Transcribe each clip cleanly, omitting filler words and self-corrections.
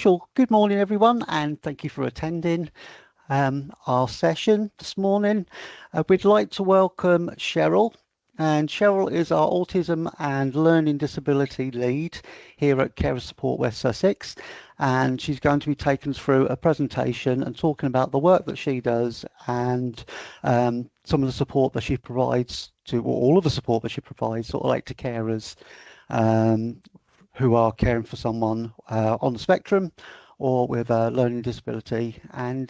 usual, good morning everyone, and thank you for attending our session this morning. We'd like to welcome Sheryl, and Sheryl is our Autism and Learning Disability Lead here at Carer Support West Sussex, and she's going to be taking us through a presentation and talking about the work that she does and some of the support that she provides to, or all of the support that she provides, sort of like to carers who are caring for someone on the spectrum or with a learning disability. And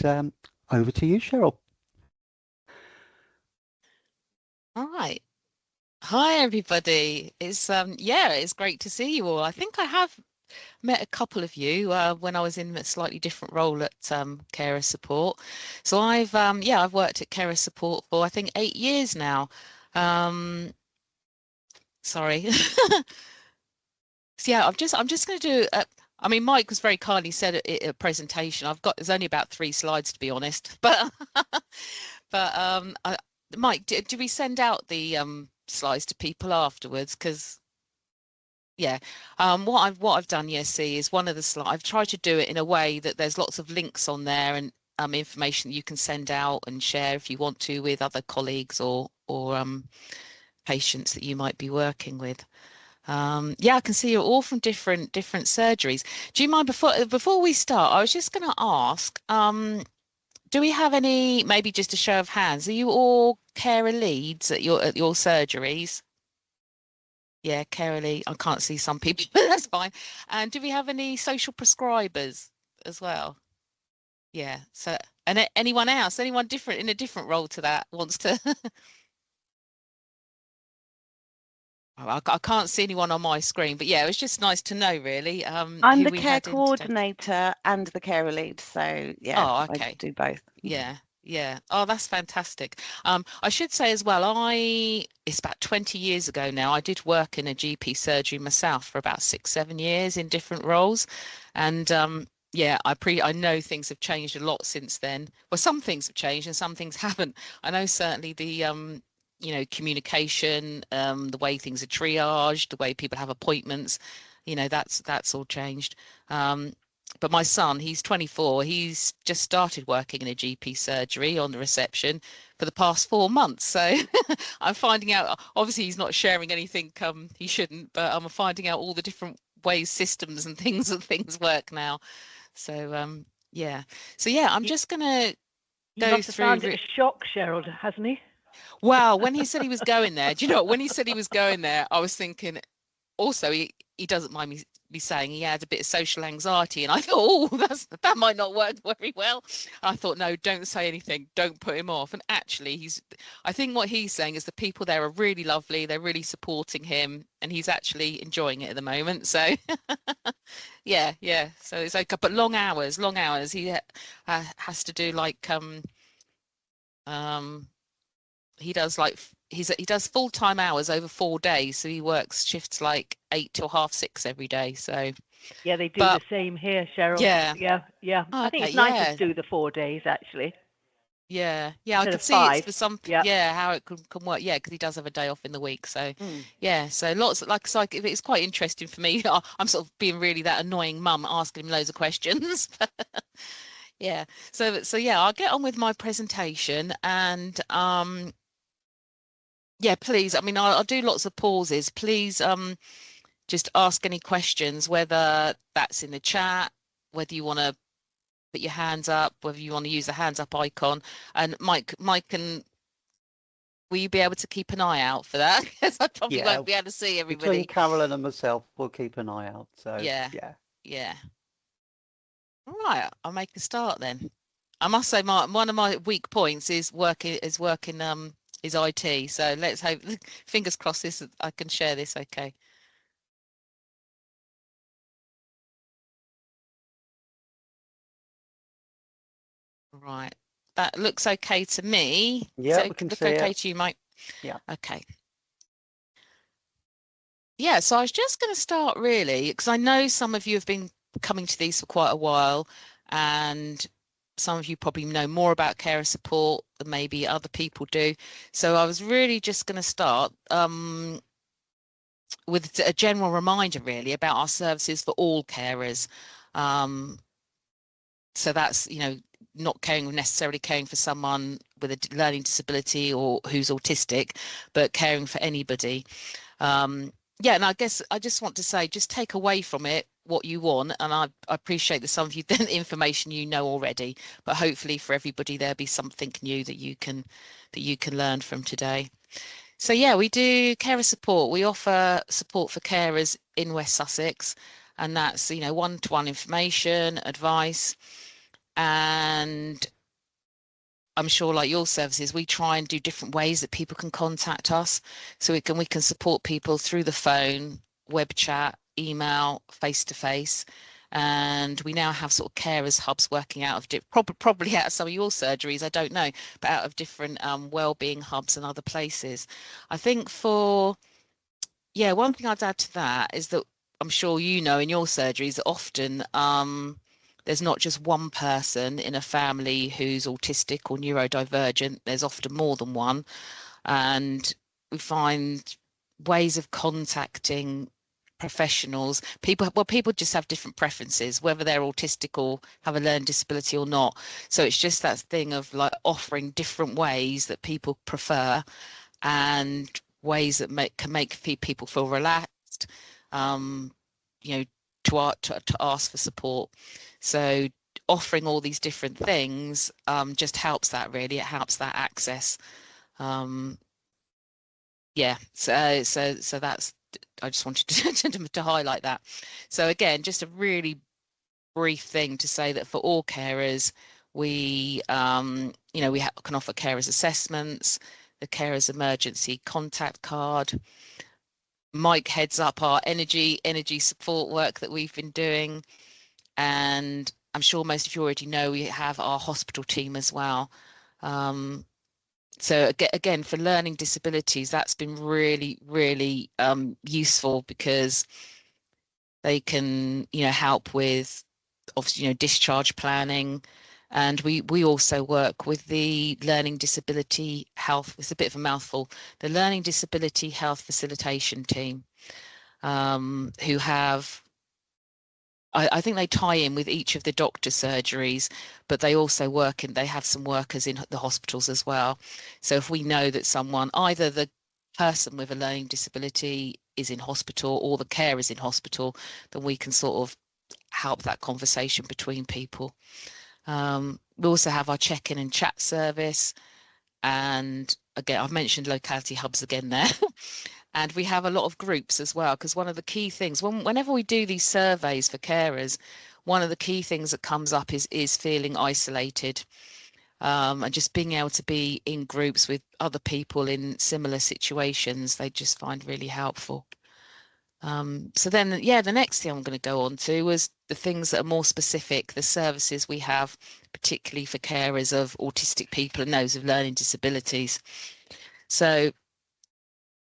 over to you, Sheryl. All right. Hi, everybody. It's great to see you all. I think I have met a couple of you when I was in a slightly different role at Carer Support. So I've worked at Carer Support for I think 8 years now. Sorry. So yeah, I'm just going to do. I mean, Mike was very kindly said a presentation. There's only about 3 slides to be honest, but Mike, do we send out the slides to people afterwards? Because yeah, what I've done, see, is one of the slides. I've tried to do it in a way that there's lots of links on there and information that you can send out and share if you want to with other colleagues or patients that you might be working with. Yeah, I can see you're all from different surgeries. Do you mind before we start? I was just going to ask, do we have any, maybe just a show of hands? Are you all carer leads at your surgeries? Yeah, carer lead. I can't see some people, but that's fine. And do we have any social prescribers as well? Yeah. So, and anyone else, anyone different in a different role to that wants to? I can't see anyone on my screen, but yeah, it was just nice to know, really. I'm the care coordinator and the carer lead, so yeah, oh, okay. I do both. Yeah. Oh, that's fantastic. I should say as well, it's about 20 years ago now. I did work in a GP surgery myself for about 6-7 years in different roles, and yeah, I know things have changed a lot since then. Well, some things have changed and some things haven't. I know certainly the communication, the way things are triaged, the way people have appointments, that's all changed. But my son, he's 24, he's just started working in a GP surgery on the reception for the past 4 months. So I'm finding out, obviously he's not sharing anything he shouldn't, but I'm finding out all the different ways systems and things work now. So yeah. So yeah, I'm just gonna go must have through. Found it a shock, Sheryl, hasn't he? Well, when he said he was going there, do you know, when he said he was going there, I was thinking, also, he doesn't mind me saying he had a bit of social anxiety, and I thought, oh, that might not work very well. I thought, no, don't say anything, don't put him off. And actually, I think what he's saying is the people there are really lovely, they're really supporting him, and he's actually enjoying it at the moment. So yeah, so it's okay, but long hours. He has to do like he does full-time hours over 4 days, so he works shifts like 8 till 6:30 every day. So yeah, they do the same here, Sheryl. Yeah. Oh, I think it's nice to do the 4 days actually. Yeah, I could see it's for some. Yeah, how it can work. Yeah, because he does have a day off in the week. So yeah, so lots like it's quite interesting for me. I'm sort of being really that annoying mum asking him loads of questions. Yeah, so yeah, I'll get on with my presentation and yeah, please. I mean, I'll do lots of pauses. Please, just ask any questions, whether that's in the chat, whether you want to put your hands up, whether you want to use the hands up icon. And Mike, will you be able to keep an eye out for that? Because I probably won't be able to see everybody. Between Carolyn and myself, we'll keep an eye out. So yeah. All right, I'll make a start then. I must say, one of my weak points is working is IT. So let's hope, fingers crossed, I can share this okay. Right, that looks okay to me. Yeah, we can see it. Okay to you, Mike? Yeah. Okay. Yeah, so I was just going to start really, because I know some of you have been coming to these for quite a while, and some of you probably know more about carer support than maybe other people do. So I was really just going to start with a general reminder really about our services for all carers. So that's, not necessarily caring for someone with a learning disability or who's autistic, but caring for anybody. Yeah, and I guess I just want to say, just take away from it what you want. And I appreciate that some of you, the information you know already, but hopefully for everybody there'll be something new that you can learn from today. So yeah, we do carer support. We offer support for carers in West Sussex, and that's, one-to-one information, advice, and I'm sure, like your services, we try and do different ways that people can contact us. So we can support people through the phone, web chat, email, face to face. And we now have sort of carers hubs working out of probably out of some of your surgeries, I don't know, but out of different wellbeing hubs and other places. I think one thing I'd add to that is that I'm sure in your surgeries often there's not just one person in a family who's autistic or neurodivergent. There's often more than one. And we find ways of contacting professionals. People just have different preferences, whether they're autistic or have a learning disability or not. So it's just that thing of like offering different ways that people prefer and ways that can make people feel relaxed, to ask for support. So offering all these different things just helps that, really. It helps that access. Yeah, so that's, I just wanted to highlight that. So again, just a really brief thing to say that for all carers, we can offer carers assessments, the carers emergency contact card. Mike heads up our energy support work that we've been doing, and I'm sure most of you already know we have our hospital team as well. So again, for learning disabilities, that's been really, really useful, because they can help with obviously discharge planning. And we also work with the Learning Disability Health, it's a bit of a mouthful, the Learning Disability Health Facilitation Team, who have, I think they tie in with each of the doctor surgeries, but they also they have some workers in the hospitals as well. So if we know that someone, either the person with a learning disability is in hospital or the care is in hospital, then we can sort of help that conversation between people. We also have our check-in and chat service, and again, I've mentioned locality hubs again there. And we have a lot of groups as well, because one of the key things, whenever we do these surveys for carers, one of the key things that comes up is feeling isolated, and just being able to be in groups with other people in similar situations, they just find really helpful. So then, the next thing I'm going to go on to was the things that are more specific, the services we have, particularly for carers of autistic people and those with learning disabilities. So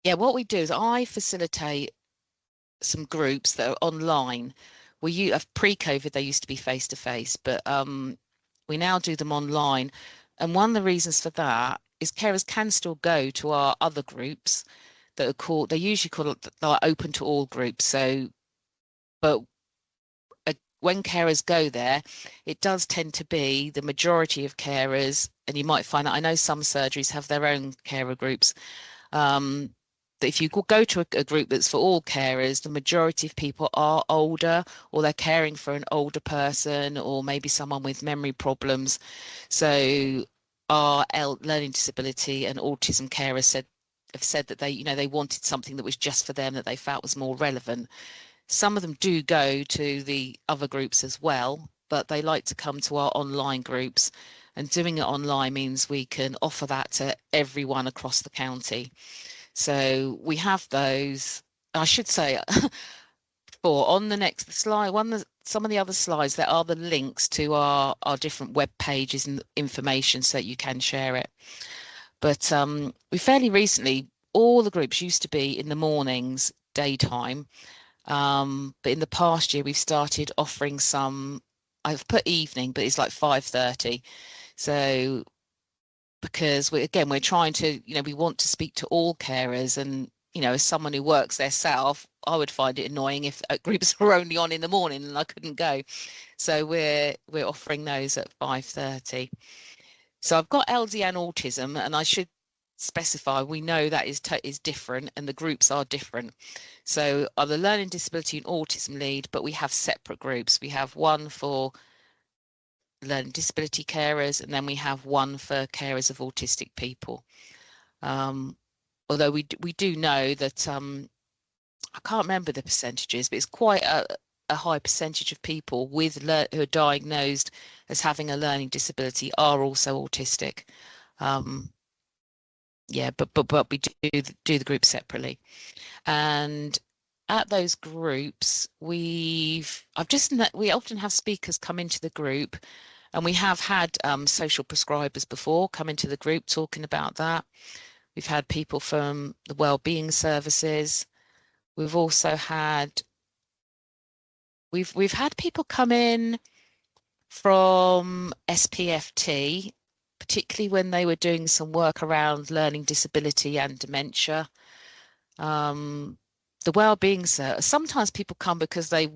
what we do is I facilitate some groups that are online. Pre-COVID, they used to be face-to-face, but we now do them online. And one of the reasons for that is carers can still go to our other groups that are they're usually called like open to all groups. So, but when carers go there, it does tend to be the majority of carers, and you might find that, I know some surgeries have their own carer groups, that if you go to a group that's for all carers, the majority of people are older, or they're caring for an older person, or maybe someone with memory problems. So our learning disability and autism carers have said that they wanted something that was just for them, that they felt was more relevant. Some of them do go to the other groups as well, but they like to come to our online groups, and doing it online means we can offer that to everyone across the county. So we have those. I should say, on the next slide, some of the other slides, there are the links to our different web pages and information so that you can share it. But we fairly recently, all the groups used to be in the mornings, daytime. But in the past year, we've started offering some, I've put evening, but it's like 5:30. So because we're trying to, we want to speak to all carers, and, you know, as someone who works there self, I would find it annoying if groups were only on in the morning and I couldn't go. So we're offering those at 5:30. So I've got LD and autism, and I should specify, we know that is different, and the groups are different. So are the learning disability and autism lead, but we have separate groups. We have one for learning disability carers, and then we have one for carers of autistic people. Although we do know that I can't remember the percentages, but it's quite a high percentage of people with who are diagnosed as having a learning disability are also autistic. Yeah, but we do the group separately, and at those groups we often have speakers come into the group, and we have had social prescribers before come into the group talking about that. We've had people from the wellbeing services. We've also had we've had people come in from SPFT, particularly when they were doing some work around learning disability and dementia. The wellbeing service, sometimes people come because they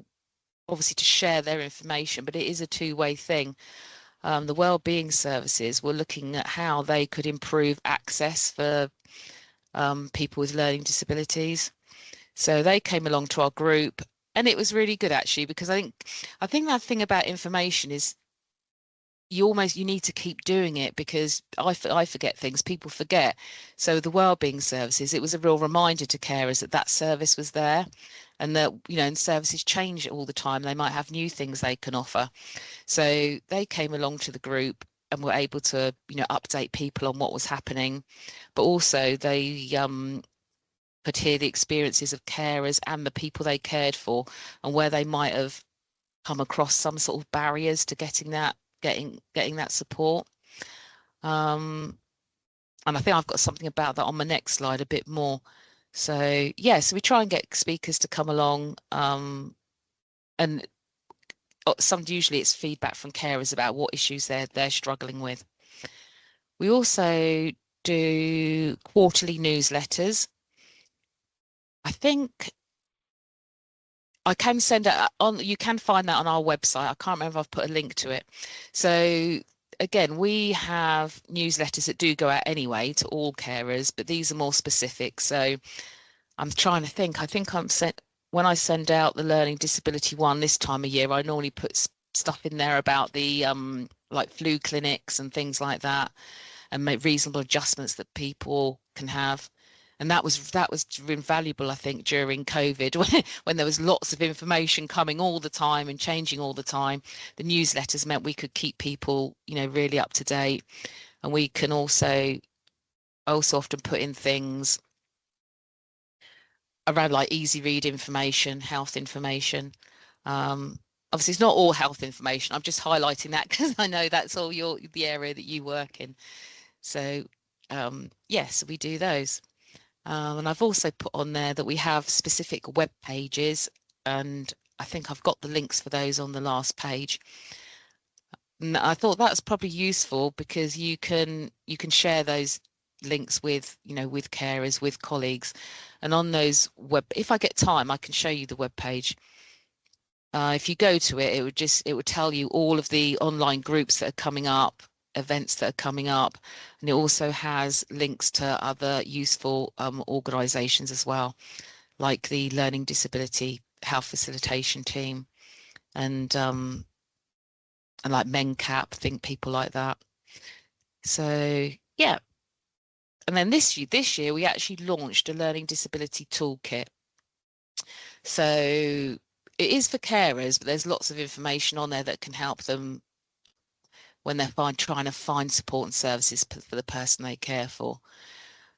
obviously to share their information, but it is a two-way thing. The wellbeing services were looking at how they could improve access for people with learning disabilities. So they came along to our group, and it was really good actually, because I think that thing about information is you need to keep doing it, because I forget things, people forget. So the wellbeing services, it was a real reminder to carers that service was there, and that, you know, and services change all the time. They might have new things they can offer. So they came along to the group and were able to, you know, update people on what was happening, but also they could hear the experiences of carers and the people they cared for, and where they might have come across some sort of barriers to getting that support. And I think I've got something about that on my next slide a bit more. So yeah, so we try and get speakers to come along, and usually it's feedback from carers about what issues they're struggling with. We also do quarterly newsletters. I think I can send it on, you can find that on our website. I can't remember if I've put a link to it. So again, we have newsletters that do go out anyway to all carers, but these are more specific. So I'm trying to think, I think when I send out the learning disability one this time of year, I normally put stuff in there about the like flu clinics and things like that, and make reasonable adjustments that people can have. And that was invaluable, I think, during COVID, when there was lots of information coming all the time and changing all the time. The newsletters meant we could keep people, you know, really up to date. And we can also often put in things around like easy read information, health information. Obviously, it's not all health information. I'm just highlighting that because I know that's all the area that you work in. So yes, we do those. And I've also put on there that we have specific web pages, and I think I've got the links for those on the last page. And I thought that's probably useful because you can share those links with, you know, with carers, with colleagues, and on those if I get time, I can show you the web page. If you go to it, it would tell you all of the online groups that are coming up, events that are coming up, and it also has links to other useful organisations as well, like the Learning Disability Health Facilitation Team, and like MenCap, think people like that. So yeah, and then this year we actually launched a learning disability toolkit. So it is for carers, but there's lots of information on there that can help them when they're trying to find support and services for the person they care for.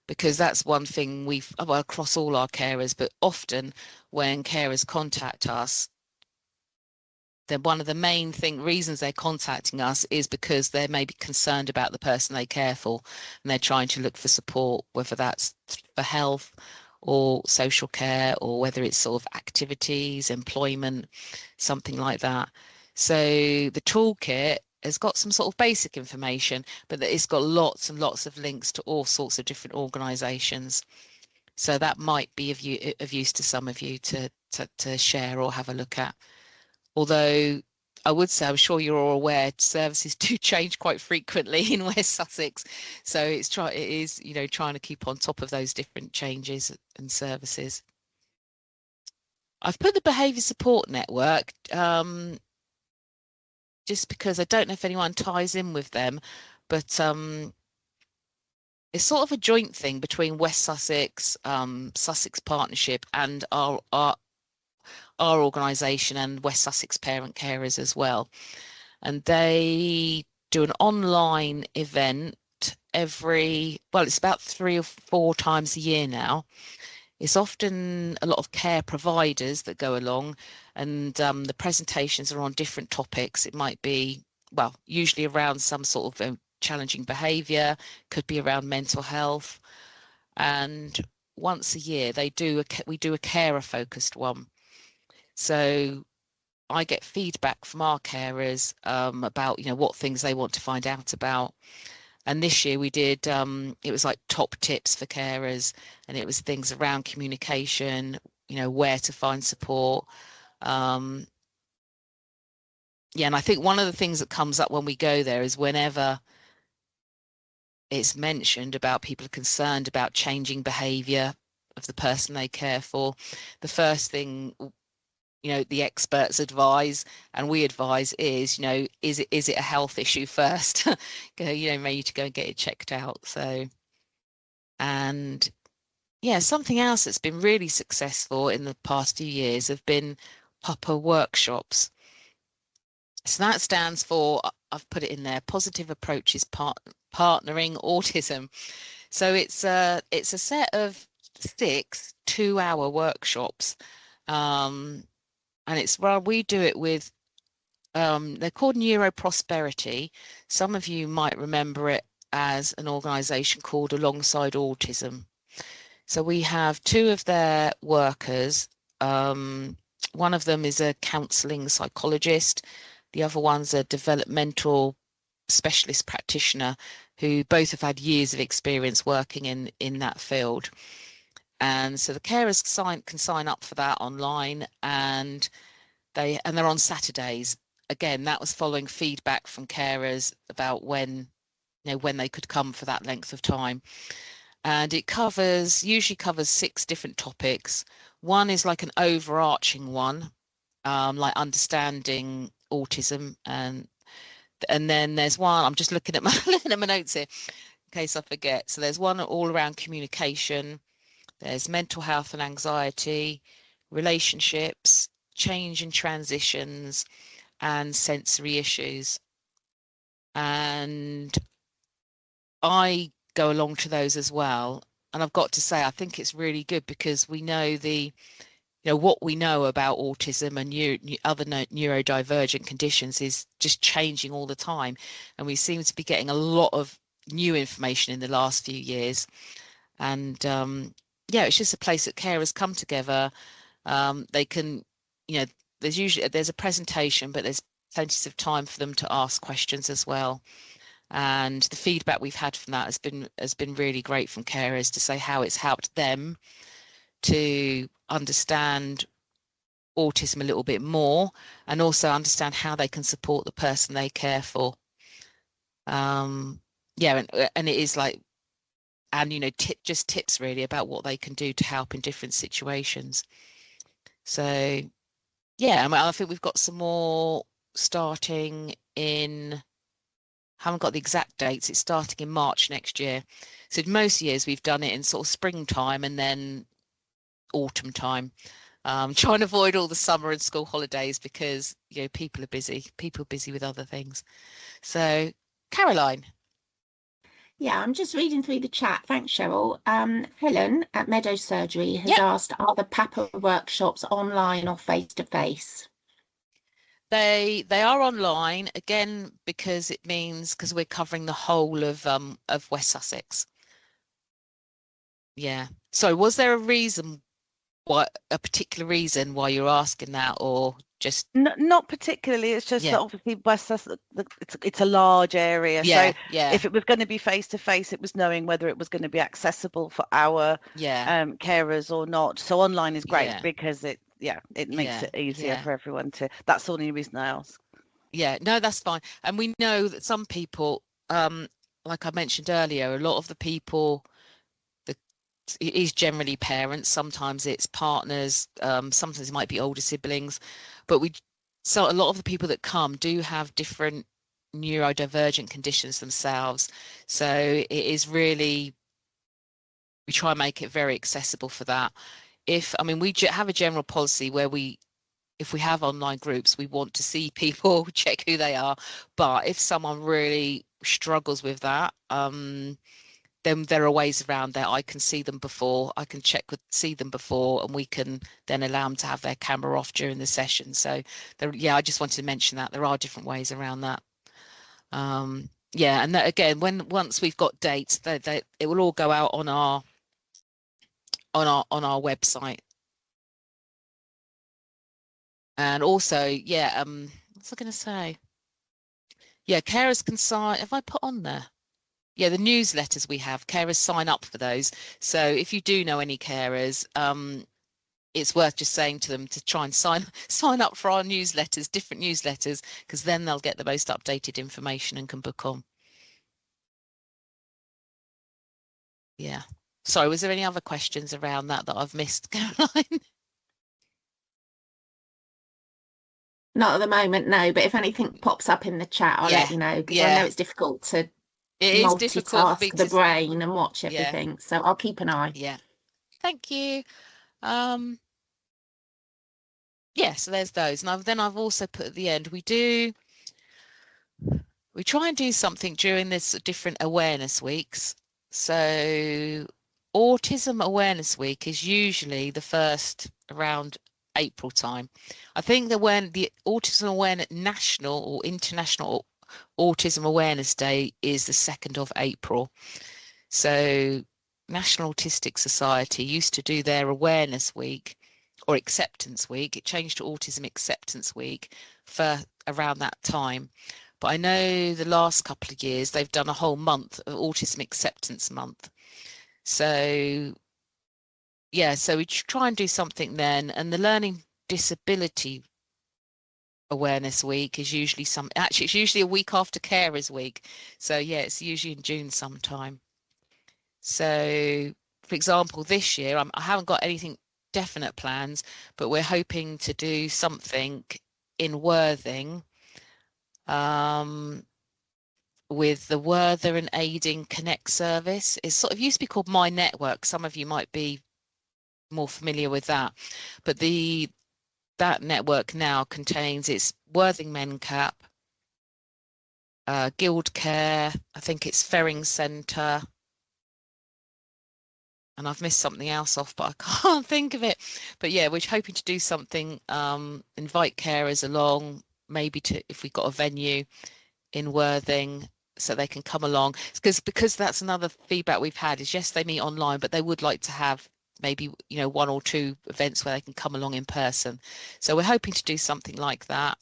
Because that's one thing across all our carers, but often when carers contact us, then one of the main reasons they're contacting us is because they're maybe concerned about the person they care for, and they're trying to look for support, whether that's for health or social care, or whether it's sort of activities, employment, something like that. So the toolkit has got some sort of basic information, but it's got lots and lots of links to all sorts of different organisations. So that might be of use to some of you to share or have a look at. Although I would say, I'm sure you're all aware, services do change quite frequently in West Sussex. So it is, you know, trying to keep on top of those different changes and services. I've put the behaviour support network just because I don't know if anyone ties in with them, but it's sort of a joint thing between West Sussex, Sussex Partnership, and our organisation and West Sussex Parent Carers as well. And they do an online event it's about 3 or 4 times a year now. It's often a lot of care providers that go along, and the presentations are on different topics. It might be, well, usually around some sort of challenging behaviour, could be around mental health. And once a year we do a carer focused one. So I get feedback from our carers about, you know, what things they want to find out about. And this year we did, it was like top tips for carers, and it was things around communication, you know, where to find support. Yeah, and I think one of the things that comes up when we go there is whenever it's mentioned about people are concerned about changing behaviour of the person they care for, the first thing, you know, the experts advise and we advise is, you know, is it a health issue first? You know, maybe to go and get it checked out. So, and yeah, something else that's been really successful in the past few years have been PAPA workshops. So that stands for, I've put it in there, Positive Approaches Partnering Autism. So it's a set of 6 2-hour workshops. And it's, well, we do it with, they're called Neuroprosperity. Some of you might remember it as an organisation called Alongside Autism. So we have 2 of their workers. One of them is a counselling psychologist. The other one's a developmental specialist practitioner who both have had years of experience working in that field. And so the carers can sign up for that online, and they're on Saturdays. Again, that was following feedback from carers about when they could come for that length of time. And it usually covers 6 different topics. One is like an overarching one, like understanding autism, and then there's one, I'm just looking at my notes here in case I forget. So there's one all around communication. There's mental health and anxiety, relationships, change and transitions, and sensory issues. And I go along to those as well. And I've got to say, I think it's really good because we know what we know about autism and other neurodivergent conditions is just changing all the time. And we seem to be getting a lot of new information in the last few years. And yeah, it's just a place that carers come together. They can, there's a presentation, but there's plenty of time for them to ask questions as well. And the feedback we've had from that has been really great from carers to say how it's helped them to understand autism a little bit more, and also understand how they can support the person they care for. Yeah, and it is like, and just tips really about what they can do to help in different situations. So yeah, I think we've got some more starting in, haven't got the exact dates, it's starting in March next year. So most years we've done it in sort of springtime and then autumn time, trying to avoid all the summer and school holidays because people are busy with other things. So Caroline. Yeah, I'm just reading through the chat. Thanks, Cheryl. Helen at Meadow Surgery has asked, are the PAPA workshops online or face-to-face? They are online, again, because we're covering the whole of West Sussex. Yeah. So was there a reason what a particular reason why you're asking that, or just not particularly? It's just that obviously West Sussex, it's a large area, so if it was going to be face to face, it was knowing whether it was going to be accessible for our carers or not. So online is great because it makes it easier for everyone to. That's the only reason I ask. No, that's fine. And we know that some people, like I mentioned earlier, a lot of the people, it is generally parents, sometimes it's partners, sometimes it might be older siblings, but so a lot of the people that come do have different neurodivergent conditions themselves. So it is really, we try and make it very accessible for that. We have a general policy where if we have online groups, we want to see people, check who they are. But if someone really struggles with that, then there are ways around that. I can see them before, I can see them before, and we can then allow them to have their camera off during the session. So I just wanted to mention that there are different ways around that. And that, again, once we've got dates, it will all go out on our website. And also, what's I going to say? Carers can sign. Have I put on there? The newsletters we have, carers sign up for those. So if you do know any carers, it's worth just saying to them to try and sign up for our newsletters, different newsletters, because then they'll get the most updated information and can book on. Sorry, was there any other questions around that I've missed, Caroline? Not at the moment, no, but if anything pops up in the chat, I'll let you know, because I know it's difficult to multitask the brain and watch everything. So I'll keep an eye. Thank you. So there's those. And then I've also put at the end, we try and do something during this different awareness weeks. So Autism Awareness Week is usually the first around April time. I think that when the Autism Awareness National or International Autism Awareness Day is the 2nd of April. So National Autistic Society used to do their Awareness Week or Acceptance Week. It changed to Autism Acceptance Week for around that time. But I know the last couple of years they've done a whole month of Autism Acceptance Month. So so we try and do something then. And the Learning Disability Awareness Week is usually it's usually a week after Carers Week. So it's usually in June sometime. So for example, this year I haven't got anything definite plans, but we're hoping to do something in Worthing with the Werther and Aiding Connect service. It sort of used to be called My Network. Some of you might be more familiar with that, but that network now contains its Worthing MenCap, Guild Care, I think it's Ferring Centre, and I've missed something else off, but I can't think of it. But we're hoping to do something, invite carers along, maybe if we've got a venue in Worthing, so they can come along. Because that's another feedback we've had is, yes, they meet online, but they would like to have maybe 1 or 2 events where they can come along in person. So we're hoping to do something like that.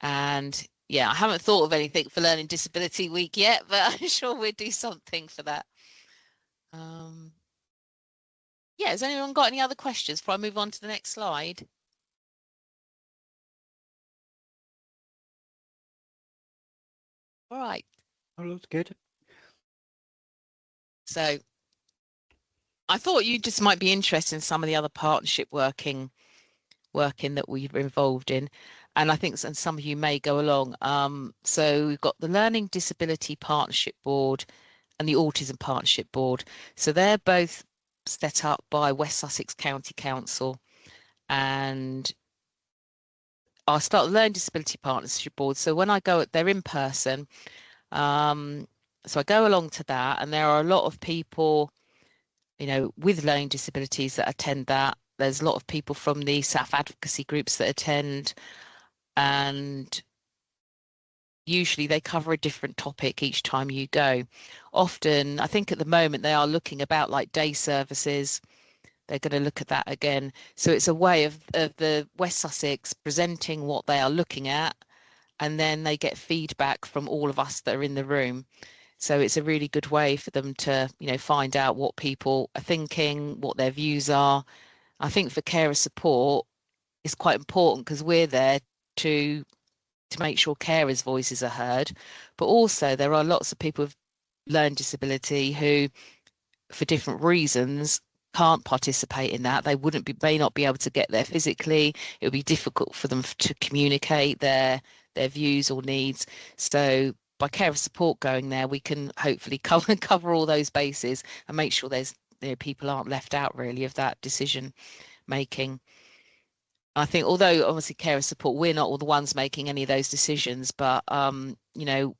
And I haven't thought of anything for Learning Disability Week yet, but I'm sure we'll do something for that. Has anyone got any other questions before I move on to the next slide? All right. Oh, that's good. So I thought you just might be interested in some of the other partnership working that we're involved in, and I think some of you may go along. So we've got the Learning Disability Partnership Board and the Autism Partnership Board. So they're both set up by West Sussex County Council, and I'll start the Learning Disability Partnership Board. So when I go, they're in person. So I go along to that, and there are a lot of people with learning disabilities that attend that. There's a lot of people from the self-advocacy groups that attend, and usually they cover a different topic each time you go. Often, I think at the moment they are looking about like day services, they're going to look at that again. So it's a way of the West Sussex presenting what they are looking at, and then they get feedback from all of us that are in the room. So it's a really good way for them to, you know, find out what people are thinking, what their views are. I think for carer support, it's quite important because we're there to make sure carers' voices are heard. But also there are lots of people with learning disability who, for different reasons, can't participate in that. They may not be able to get there physically. It would be difficult for them to communicate their views or needs. So by carer support going there, we can hopefully cover all those bases and make sure there's, you know, people aren't left out really of that decision making. I think, although obviously carer support, we're not all the ones making any of those decisions, but you know,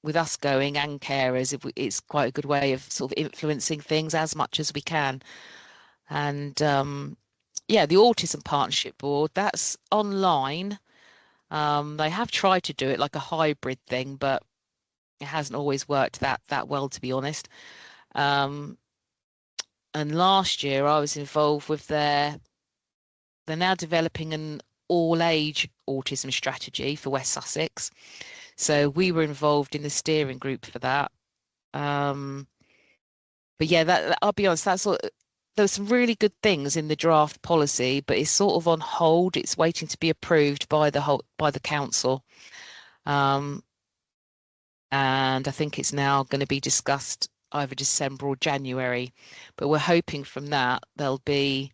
with us going and carers, it's quite a good way of sort of influencing things as much as we can. And yeah, the Autism Partnership Board, that's online. They have tried to do it like a hybrid thing, but it hasn't always worked that well, to be honest. And last year I was involved with they're now developing an all-age autism strategy for West Sussex. So we were involved in the steering group for that. But yeah, I'll be honest, there's some really good things in the draft policy, but it's sort of on hold. It's waiting to be approved by the council. And I think it's now going to be discussed either December or January. But we're hoping from that there'll be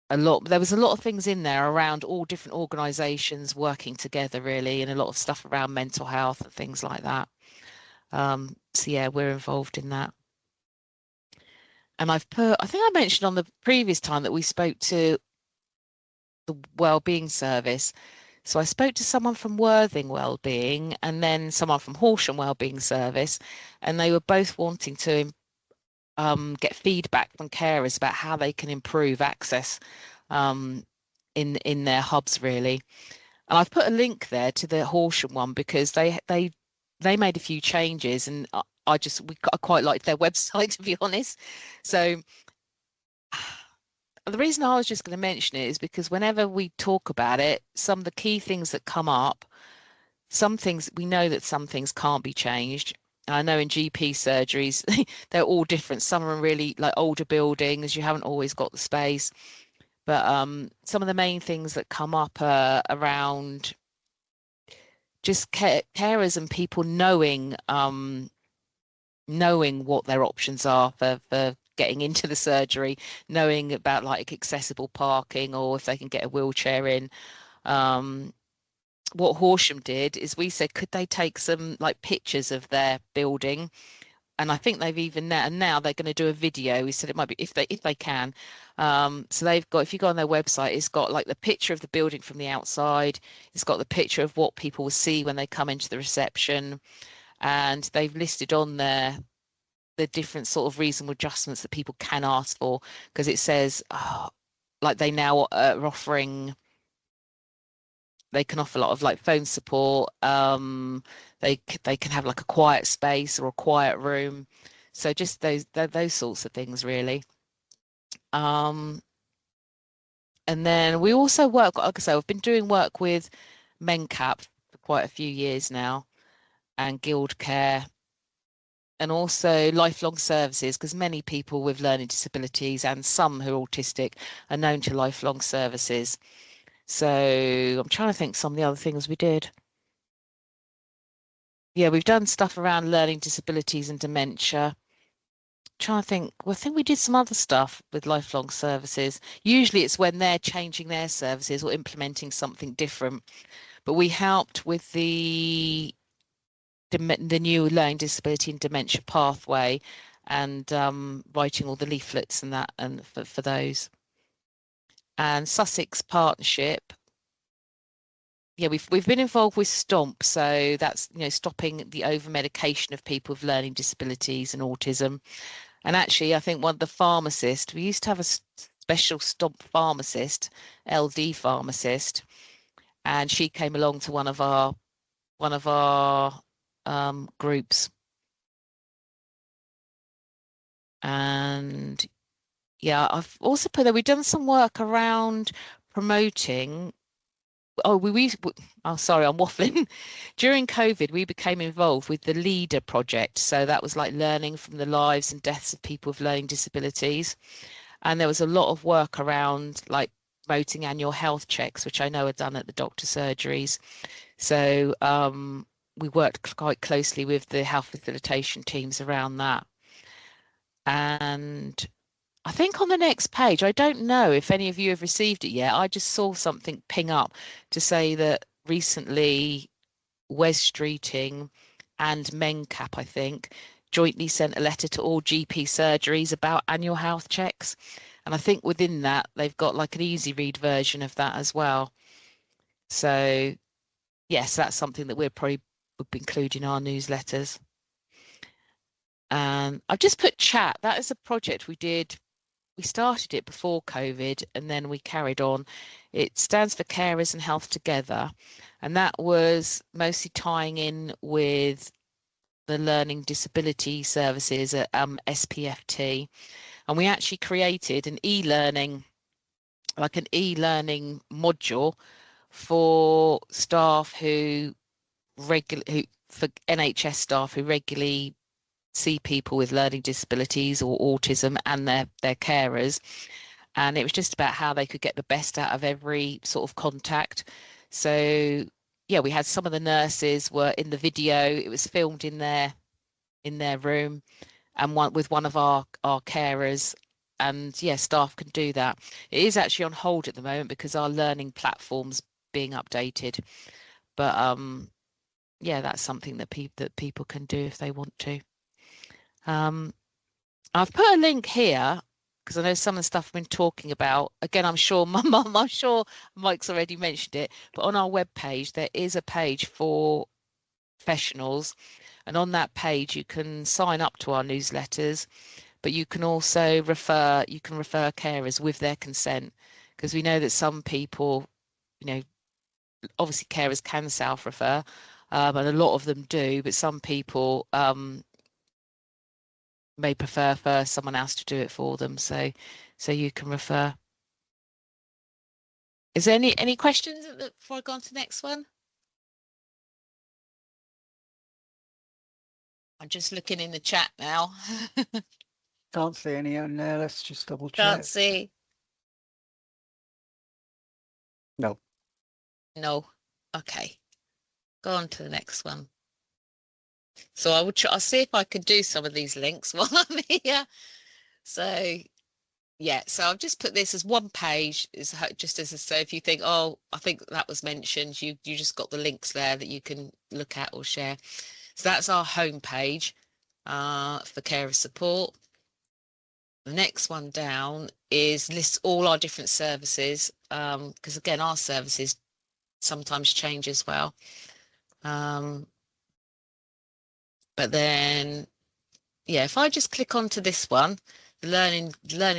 there was a lot of things in there around all different organisations working together, really, and a lot of stuff around mental health and things like that. So yeah, we're involved in that. And I think I mentioned on the previous time that we spoke to the Wellbeing Service. So I spoke to someone from Worthing Wellbeing and then someone from Horsham Wellbeing Service, and they were both wanting to get feedback from carers about how they can improve access in their hubs, really. And I've put a link there to the Horsham one because they made a few changes, and I quite liked their website, to be honest. So the reason I was just going to mention it is because whenever we talk about it, some of the key things that come up, some things we know that some things can't be changed. I know in GP surgeries, they're all different. Some are really like older buildings. You haven't always got the space. But some of the main things that come up are around just carers and people knowing what their options are for getting into the surgery, knowing about like accessible parking or if they can get a wheelchair in. What Horsham did is we said, could they take some like pictures of their building? And I think they've even now they're going to do a video. We said it might be if they can. So they've got, if you go on their website, it's got like the picture of the building from the outside. It's got the picture of what people will see when they come into the reception, and they've listed on there the different sort of reasonable adjustments that people can ask for, because it says like they now are offering. They can offer a lot of like phone support. They can have like a quiet space or a quiet room. So just those sorts of things, really. And then we also work, like I say, I've been doing work with MenCap for quite a few years now, and Guild Care, and also lifelong services, because many people with learning disabilities and some who are autistic are known to lifelong services. So I'm trying to think some of the other things we did. Yeah, we've done stuff around learning disabilities and dementia. I'm trying to think, well, I think we did some other stuff with lifelong services. Usually it's when they're changing their services or implementing something different. But we helped with the new learning disability and dementia pathway, and writing all the leaflets and that, and for those. And Sussex Partnership, yeah, we've been involved with STOMP, so that's, you know, stopping the over medication of people with learning disabilities and autism. And actually, I think one of the pharmacists, we used to have a special STOMP pharmacist, LD pharmacist, and she came along to one of our groups. And yeah, I've also put that we've done some work around promoting. Oh, sorry, I'm waffling. During COVID, we became involved with the LEADER project. So that was like learning from the lives and deaths of people with learning disabilities. And there was a lot of work around like promoting annual health checks, which I know are done at the doctor surgeries. So we worked quite closely with the health facilitation teams around that. And I think on the next page, I don't know if any of you have received it yet. I just saw something ping up to say that recently Wes Streeting and MenCap, I think, jointly sent a letter to all GP surgeries about annual health checks. And I think within that, they've got like an easy read version of that as well. So yes, that's something that we're probably would include in our newsletters. I've just put chat. That is a project we did. We started it before COVID and then we carried on. It stands for Carers and Health Together. And that was mostly tying in with the learning disability services at SPFT. And we actually created an e-learning, like an e-learning module for staff for NHS staff who regularly see people with learning disabilities or autism and their carers. And it was just about how they could get the best out of every sort of contact. So yeah, we had some of the nurses were in the video. It was filmed in their room, and with one of our carers. And yeah, staff can do that. It is actually on hold at the moment because our learning platform's being updated. But yeah, that's something that people can do if they want to. I've put a link here because I know some of the stuff I've been talking about. Again, I'm sure Mike's already mentioned it, but on our webpage, there is a page for professionals. And on that page, you can sign up to our newsletters, but you can also refer carers with their consent, because we know that some people, obviously carers can self-refer, and a lot of them do, but some people may prefer for someone else to do it for them. So you can refer. Is there any questions before I go on to the next one? I'm just looking in the chat now. Can't see any on there. Let's just double check. Can't see. No. No. Okay. Go on to the next one. So I'll see if I can do some of these links while I'm here. So yeah, so I've just put this as one page, so if you think, oh, I think that was mentioned, you just got the links there that you can look at or share. So that's our home page for carer support. The next one down lists all our different services, because again, our services sometimes change as well. But then, yeah, if I just click onto this one, the Learning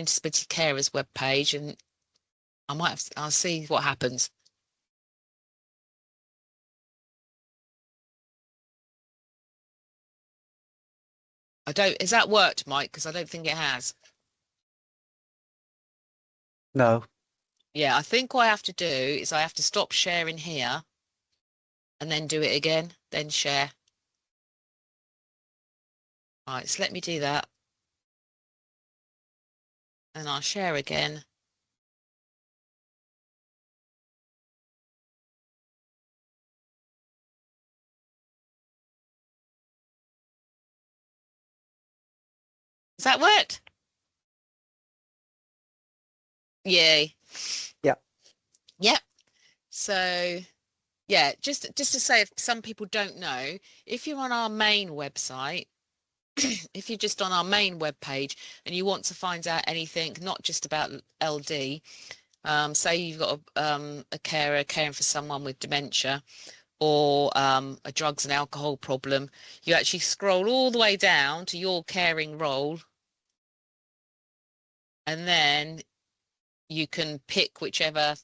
Disability Carers webpage, and I'll see what happens. Has that worked, Mike? Because I don't think it has. No. Yeah, I think what I have to do is I have to stop sharing here and then do it again, then share. All right, so let me do that. And I'll share again. Has that worked? Yay. Yeah. Yep. So yeah, just to say, if some people don't know, if you're on our main website, if you're just on our main web page and you want to find out anything, not just about LD, say you've got a carer caring for someone with dementia or a drugs and alcohol problem, you actually scroll all the way down to your caring role, and then you can pick whichever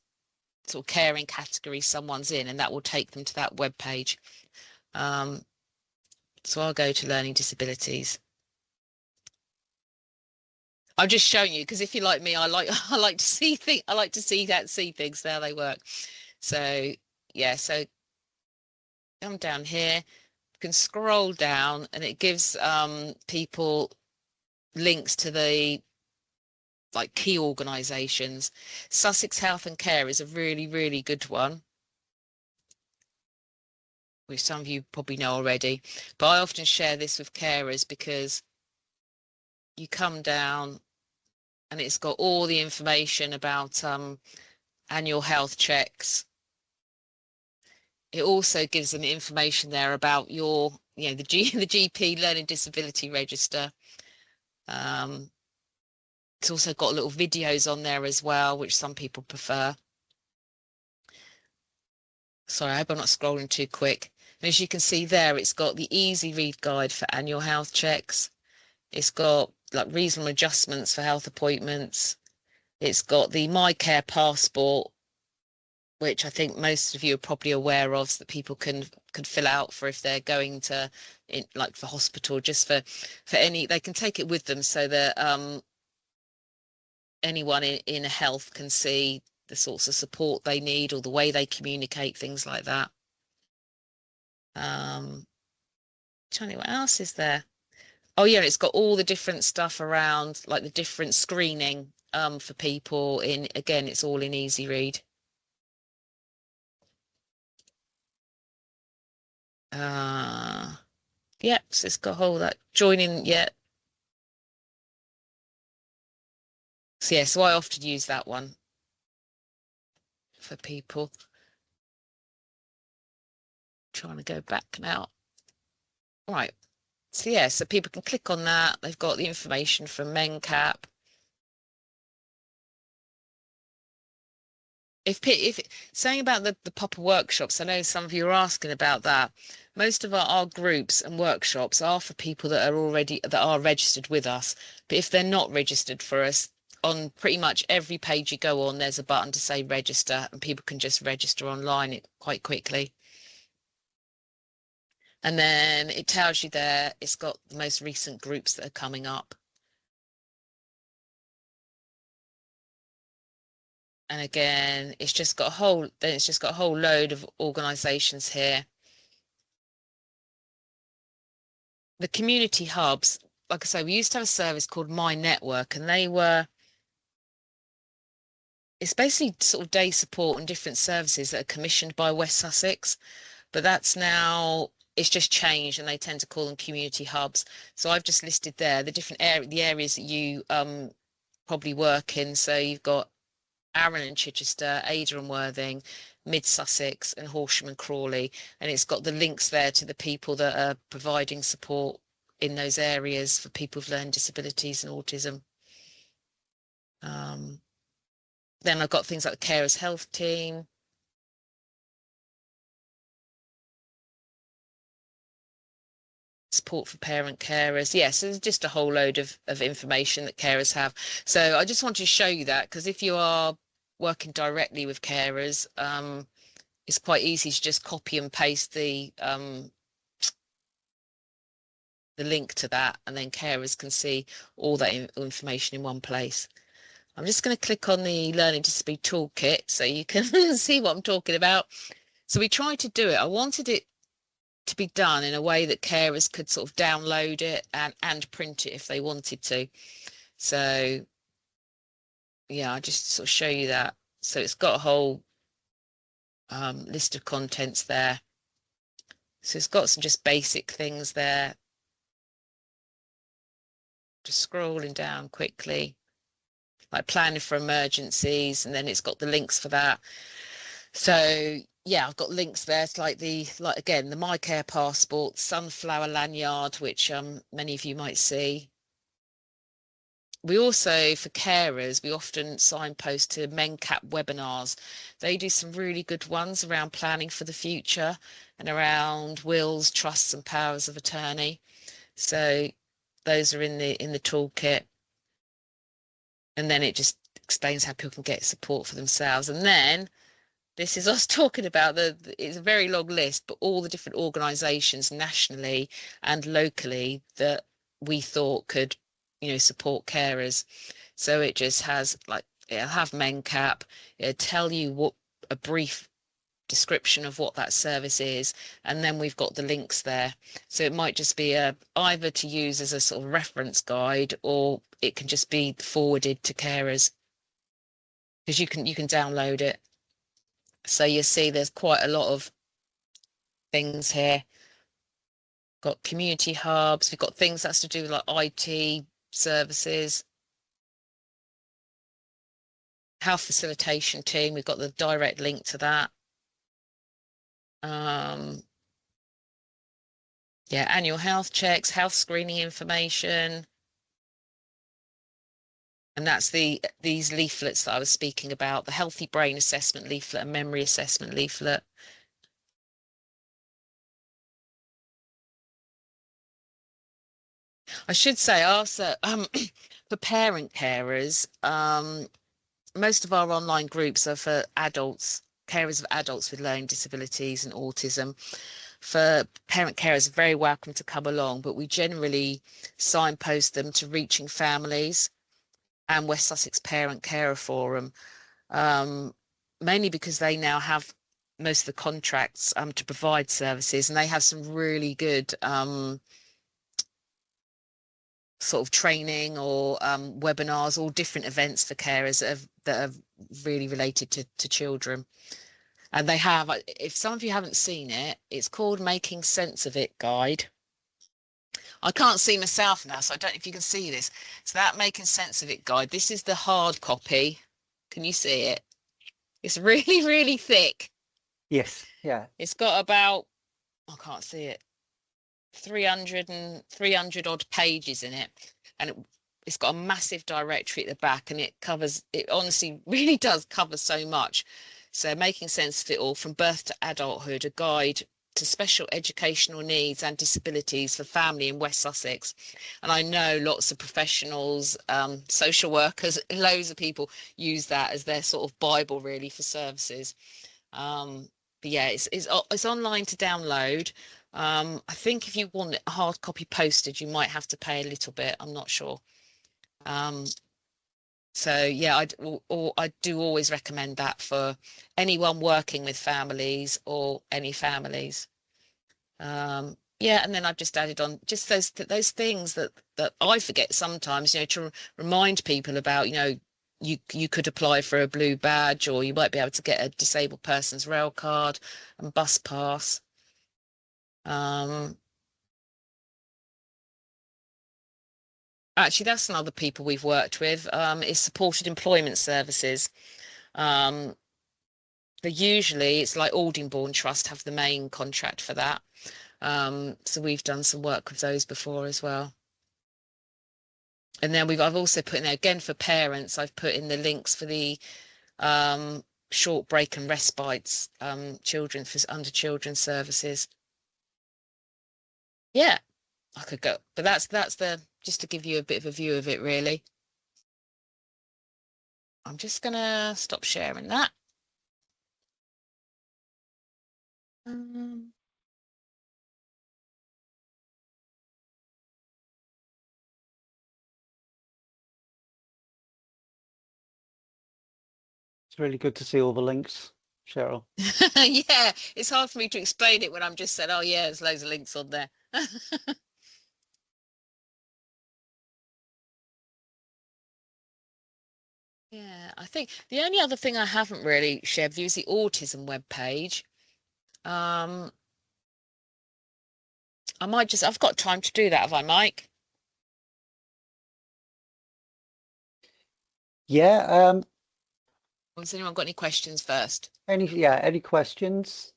sort of caring category someone's in, and that will take them to that web page. So I'll go to learning disabilities. I'm just showing you because if you're like me, I like to see things. I like to see things how they work. So yeah, so come down here, you can scroll down, and it gives people links to the like key organisations. Sussex Health and Care is a really, really good one, which some of you probably know already, but I often share this with carers because you come down and it's got all the information about annual health checks. It also gives them information there about your, the GP Learning Disability Register. It's also got little videos on there as well, which some people prefer. Sorry, I hope I'm not scrolling too quick. And as you can see there, it's got the easy read guide for annual health checks. It's got like reasonable adjustments for health appointments. It's got the My Care passport, which I think most of you are probably aware of, so that people can fill out for if they're going to, like for hospital, just for any, they can take it with them so that anyone in health can see the sorts of support they need or the way they communicate, things like that. Trying to, what else is there? Oh yeah, it's got all the different stuff around, like the different screening for people in, again, it's all in easy read. Yep, so it's got a whole that joining, yeah. So yeah, so I often use that one for people. Trying to go back now. Right. So yeah, so people can click on that. They've got the information from MenCap. If saying about the POPA workshops, I know some of you are asking about that. Most of our groups and workshops are for people that are registered with us. But if they're not registered for us, on pretty much every page you go on, there's a button to say register, and people can just register online quite quickly. And then it tells you there, it's got the most recent groups that are coming up. And again, it's just got a whole load of organisations here. The community hubs, like I say, we used to have a service called My Network, and it's basically sort of day support and different services that are commissioned by West Sussex, but that's now, it's just changed, and they tend to call them community hubs. So I've just listed there the different areas that you probably work in. So you've got Arran and Chichester, Ada and Worthing, Mid Sussex and Horsham and Crawley, and it's got the links there to the people that are providing support in those areas for people with learning disabilities and autism. Then I've got things like the Carers Health Team, support for parent carers. Yes, there's just a whole load of information that carers have. So I just want to show you that, because if you are working directly with carers, it's quite easy to just copy and paste the link to that, and then carers can see all that information in one place. I'm just going to click on the Learning Disability Toolkit so you can see what I'm talking about. So we tried to do it. I wanted it to be done in a way that carers could sort of download it and print it if they wanted to. So yeah, I'll just sort of show you that. So it's got a whole list of contents there. So it's got some just basic things there. Just scrolling down quickly, like planning for emergencies, and then it's got the links for that. So yeah, I've got links there. It's like again, the My Care passport, sunflower lanyard, which many of you might see. We also, for carers, we often signpost to MenCap webinars. They do some really good ones around planning for the future and around wills, trusts and powers of attorney. So those are in the toolkit. And then it just explains how people can get support for themselves. And then this is us talking about it's a very long list, but all the different organisations nationally and locally that we thought could support carers. So it just has, like, it'll have MenCap, it'll tell you what a brief description of what that service is, and then we've got the links there. So it might just be either to use as a sort of reference guide, or it can just be forwarded to carers, because you can download it. So you see there's quite a lot of things here. Got community hubs, we've got things that's to do with like IT services, health facilitation team, we've got the direct link to that. Yeah, annual health checks, health screening information. And that's these leaflets that I was speaking about, the healthy brain assessment leaflet and memory assessment leaflet. I should say also, for parent carers, most of our online groups are for adults, carers of adults with learning disabilities and autism. For parent carers, are very welcome to come along, but we generally signpost them to Reaching Families and West Sussex Parent Carer Forum, mainly because they now have most of the contracts to provide services, and they have some really good sort of training or webinars, all different events for carers that are really related to children. And they have, if some of you haven't seen it, it's called Making Sense of It Guide. I can't see myself now, so I don't know if you can see this. So that Making Sense of It Guide, this is the hard copy. Can you see it? It's really, really thick. Yes, yeah. It's got about, I can't see it, 300 odd pages in it. And it's got a massive directory at the back, and it honestly really does cover so much. So Making Sense of It All, from birth to adulthood, a guide to special educational needs and disabilities for family in West Sussex. And I know lots of professionals, social workers, loads of people use that as their sort of Bible really for services. But yeah, it's online to download. I think if you want a hard copy posted, you might have to pay a little bit. I'm not sure. So yeah, I do always recommend that for anyone working with families or any families. Yeah, and then I've just added on just those things that I forget sometimes, to remind people about. You could apply for a blue badge, or you might be able to get a disabled person's rail card and bus pass. Actually, that's another people we've worked with, is supported employment services. But usually it's like Aldingbourne Trust have the main contract for that. So we've done some work with those before as well. And then I've also put in there, again for parents, I've put in the links for the short break and respites, under children's services. Yeah, I could go, but that's just to give you a bit of a view of it, really. I'm just gonna stop sharing that. It's really good to see all the links, Sheryl. Yeah, it's hard for me to explain it when I'm just saying, oh yeah, there's loads of links on there. Yeah, I think the only other thing I haven't really shared with you is the autism webpage. I've got time to do that, have I, Mike? Yeah. Has anyone got any questions first? Any questions?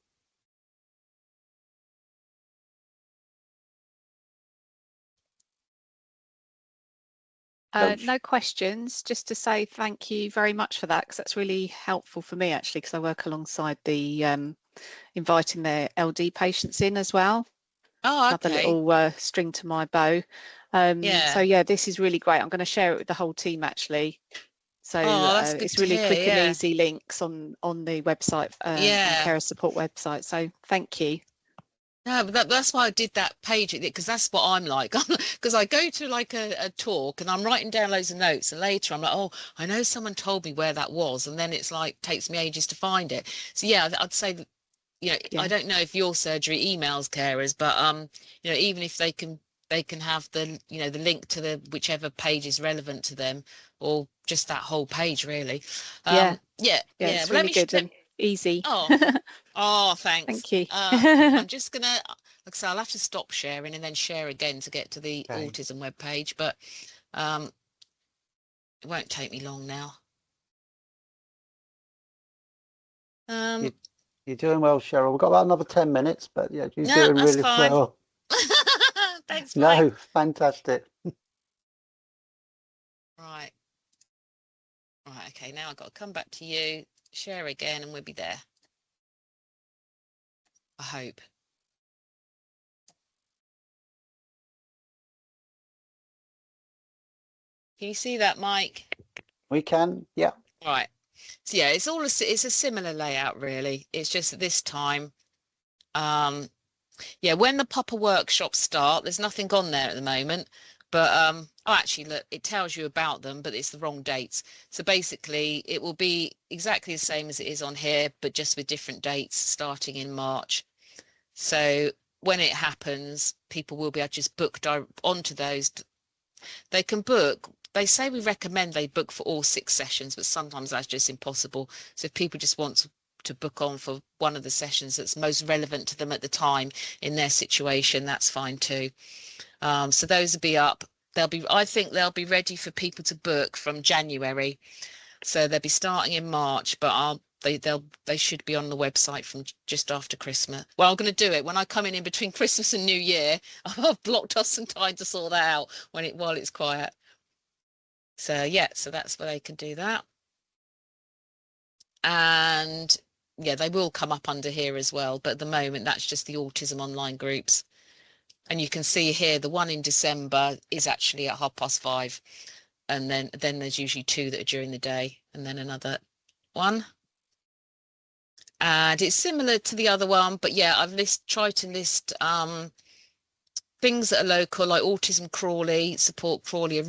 No questions, just to say thank you very much for that, because that's really helpful for me, actually, because I work alongside the inviting their LD patients in as well. Oh, okay. Another little string to my bow. So yeah, this is really great. I'm going to share it with the whole team, actually. So it's really quick and easy links on the website and carer support website. So thank you. No, but that's why I did that page, because that's what I'm like. Because I go to like a talk and I'm writing down loads of notes, and later I'm like, oh, I know someone told me where that was, and then it's like takes me ages to find it. So yeah, I'd say that, I don't know if your surgery emails carers, but even if they can have the the link to the whichever page is relevant to them, or just that whole page really. Yeah, It's really good and easy. Oh, thanks. Thank you. I'm just gonna, like I say, I'll have to stop sharing and then share again to get to the autism webpage, but it won't take me long now. You're doing well, Sheryl. We've got about another 10 minutes, but yeah, you're doing really well. Thanks, Mike. No, fantastic. Right. Okay, now I've got to come back to you, share again, and we'll be there. I hope. Can you see that, Mike? We can, yeah. Right. So yeah, it's a similar layout really. It's just that this time, when the Papa workshops start, there's nothing on there at the moment, but actually look, it tells you about them, but it's the wrong dates. So basically it will be exactly the same as it is on here, but just with different dates starting in March. So when it happens, people will be able to just book onto those. They can book. They say we recommend they book for all 6 sessions, but sometimes that's just impossible. So if people just want to book on for one of the sessions that's most relevant to them at the time in their situation, that's fine too. So those will be up. I think they'll be ready for people to book from January. So they'll be starting in March, but they should be on the website from just after Christmas. Well, I'm going to do it when I come in between Christmas and New Year. I've blocked off some time to sort that out while it's quiet. So yeah, so that's where they can do that. And yeah, they will come up under here as well, but at the moment that's just the autism online groups. And you can see here the one in December is actually at 5:30, and then there's usually 2 that are during the day, and then another one. And it's similar to the other one, but yeah, I've tried to list things that are local, like Autism Crawley, Support Crawley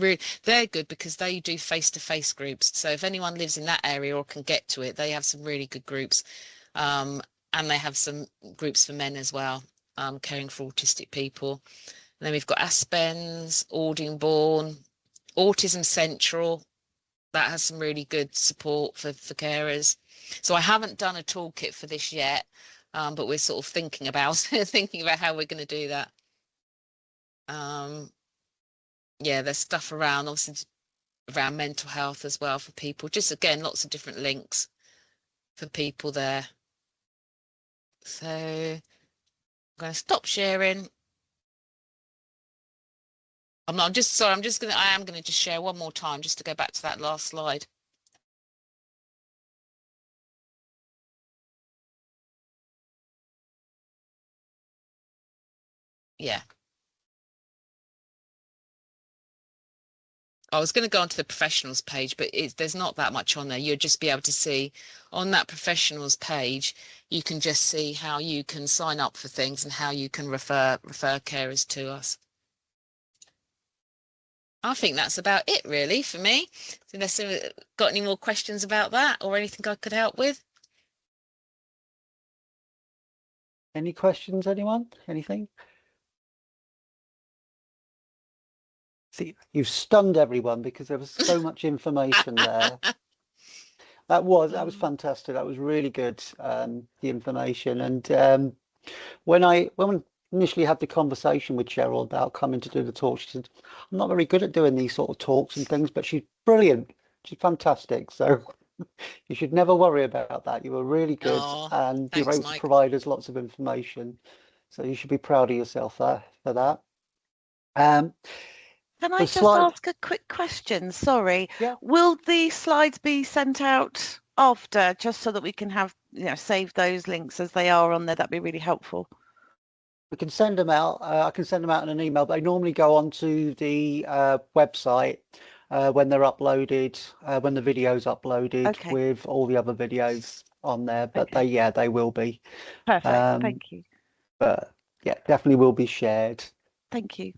they're good because they do face-to-face groups. So if anyone lives in that area or can get to it, they have some really good groups. And they have some groups for men as well, caring for autistic people. And then we've got Aspens, Audingbourne, Autism Central. That has some really good support for carers. So I haven't done a toolkit for this yet, but we're sort of thinking about how we're going to do that. There's stuff around, obviously, around mental health as well for people. Just again, lots of different links for people there. So I'm going to stop sharing. I am going to just share one more time just to go back to that last slide. Yeah. I was going to go onto the professionals page, but there's not that much on there. You'll just be able to see on that professionals page, you can just see how you can sign up for things and how you can refer carers to us. I think that's about it really for me. Unless you've got any more questions about that or anything I could help with. Any questions, anyone? Anything? See, you've stunned everyone because there was so much information there. That was fantastic. That was really good, the information. And when I initially had the conversation with Sheryl about coming to do the talk, she said, I'm not very good at doing these sort of talks and things, but she's brilliant. She's fantastic. So you should never worry about that. You were really good, and you were able to provide us lots of information. So you should be proud of yourself for that. Can I just ask a quick question? Sorry. Yeah. Will the slides be sent out after, just so that we can have, save those links as they are on there? That'd be really helpful. We can send them out. I can send them out in an email, but they normally go onto the website when they're uploaded, when the video's uploaded with all the other videos on there. But they will be. Perfect. Thank you. But Yeah, definitely will be shared. Thank you.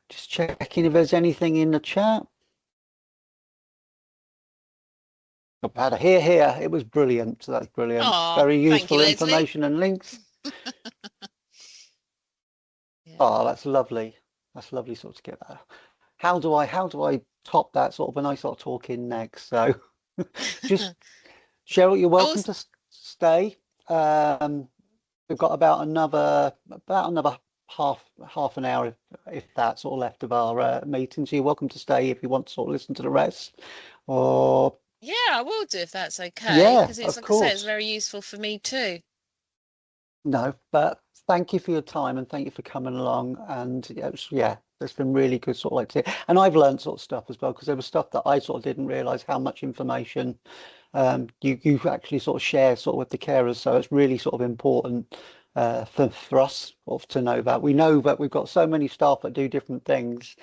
Just checking if there's anything in the chat. About a here. It was brilliant. So that's brilliant. Oh, very useful you, information and links. Yeah. Oh, that's lovely. That's lovely sort of to get that. How do I top that sort of when I start talking next? So just Sheryl, you're welcome to stay. We've got about another half an hour, if that sort of left of our meeting. So you're welcome to stay if you want to sort of listen to the rest. Or yeah, I will do if that's okay. Because it's like I say, it's very useful for me too. No, but thank you for your time and thank you for coming along. And yeah, it's been really good sort of like to, and I've learned sort of stuff as well, because there was stuff that I sort of didn't realize how much information you actually sort of share sort of with the carers. So it's really sort of important for us sort of to know that. We know that we've got so many staff that do different things.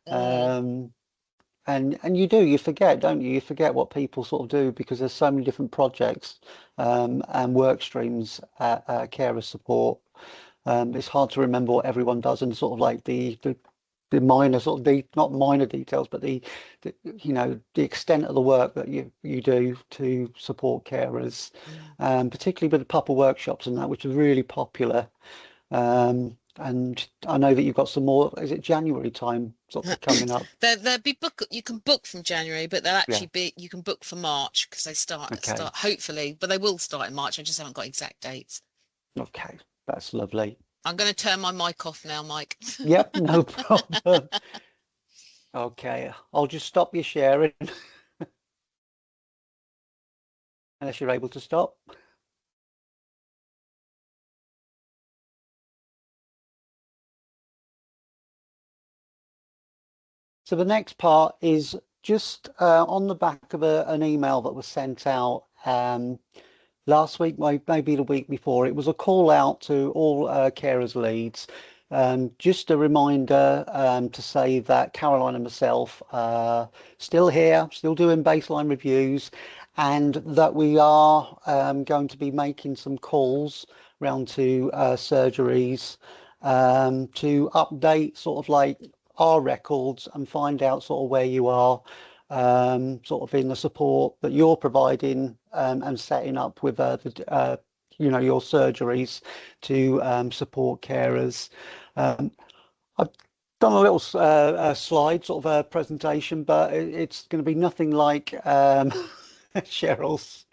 And you forget, don't you? You forget what people sort of do, because there's so many different projects and work streams at carer support. It's hard to remember what everyone does, and sort of like the minor sort of not minor details, but the extent of the work that you do to support carers, particularly with the pupper workshops and that, which is really popular. And I know that you've got some more. Is it January time sort of coming up? There'll be you can book from January, but they'll actually be, you can book for March, because they start hopefully, but they will start in March. I just haven't got exact dates. Okay, that's lovely. I'm going to turn my mic off now, Mike. Yep, no problem. Okay, I'll just stop you sharing. Unless you're able to stop. So the next part is just on the back of an email that was sent out last week, maybe the week before. It was a call out to all carers leads. Just a reminder to say that Caroline and myself are still here, still doing baseline reviews, and that we are going to be making some calls round to surgeries to update sort of like our records and find out sort of where you are sort of in the support that you're providing and setting up with your surgeries to support carers. I've done a little slide sort of a presentation, but it's going to be nothing like Sheryl's.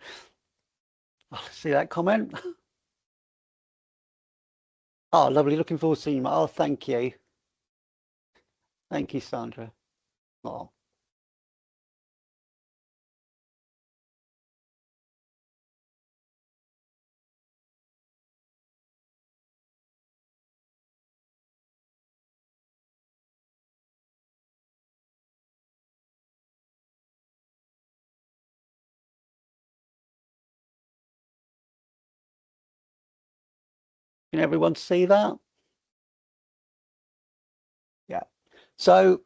See that comment? Oh, lovely. Looking forward to seeing you. Oh, thank you. Thank you, Sandra. Oh. Can everyone see that? Yeah. So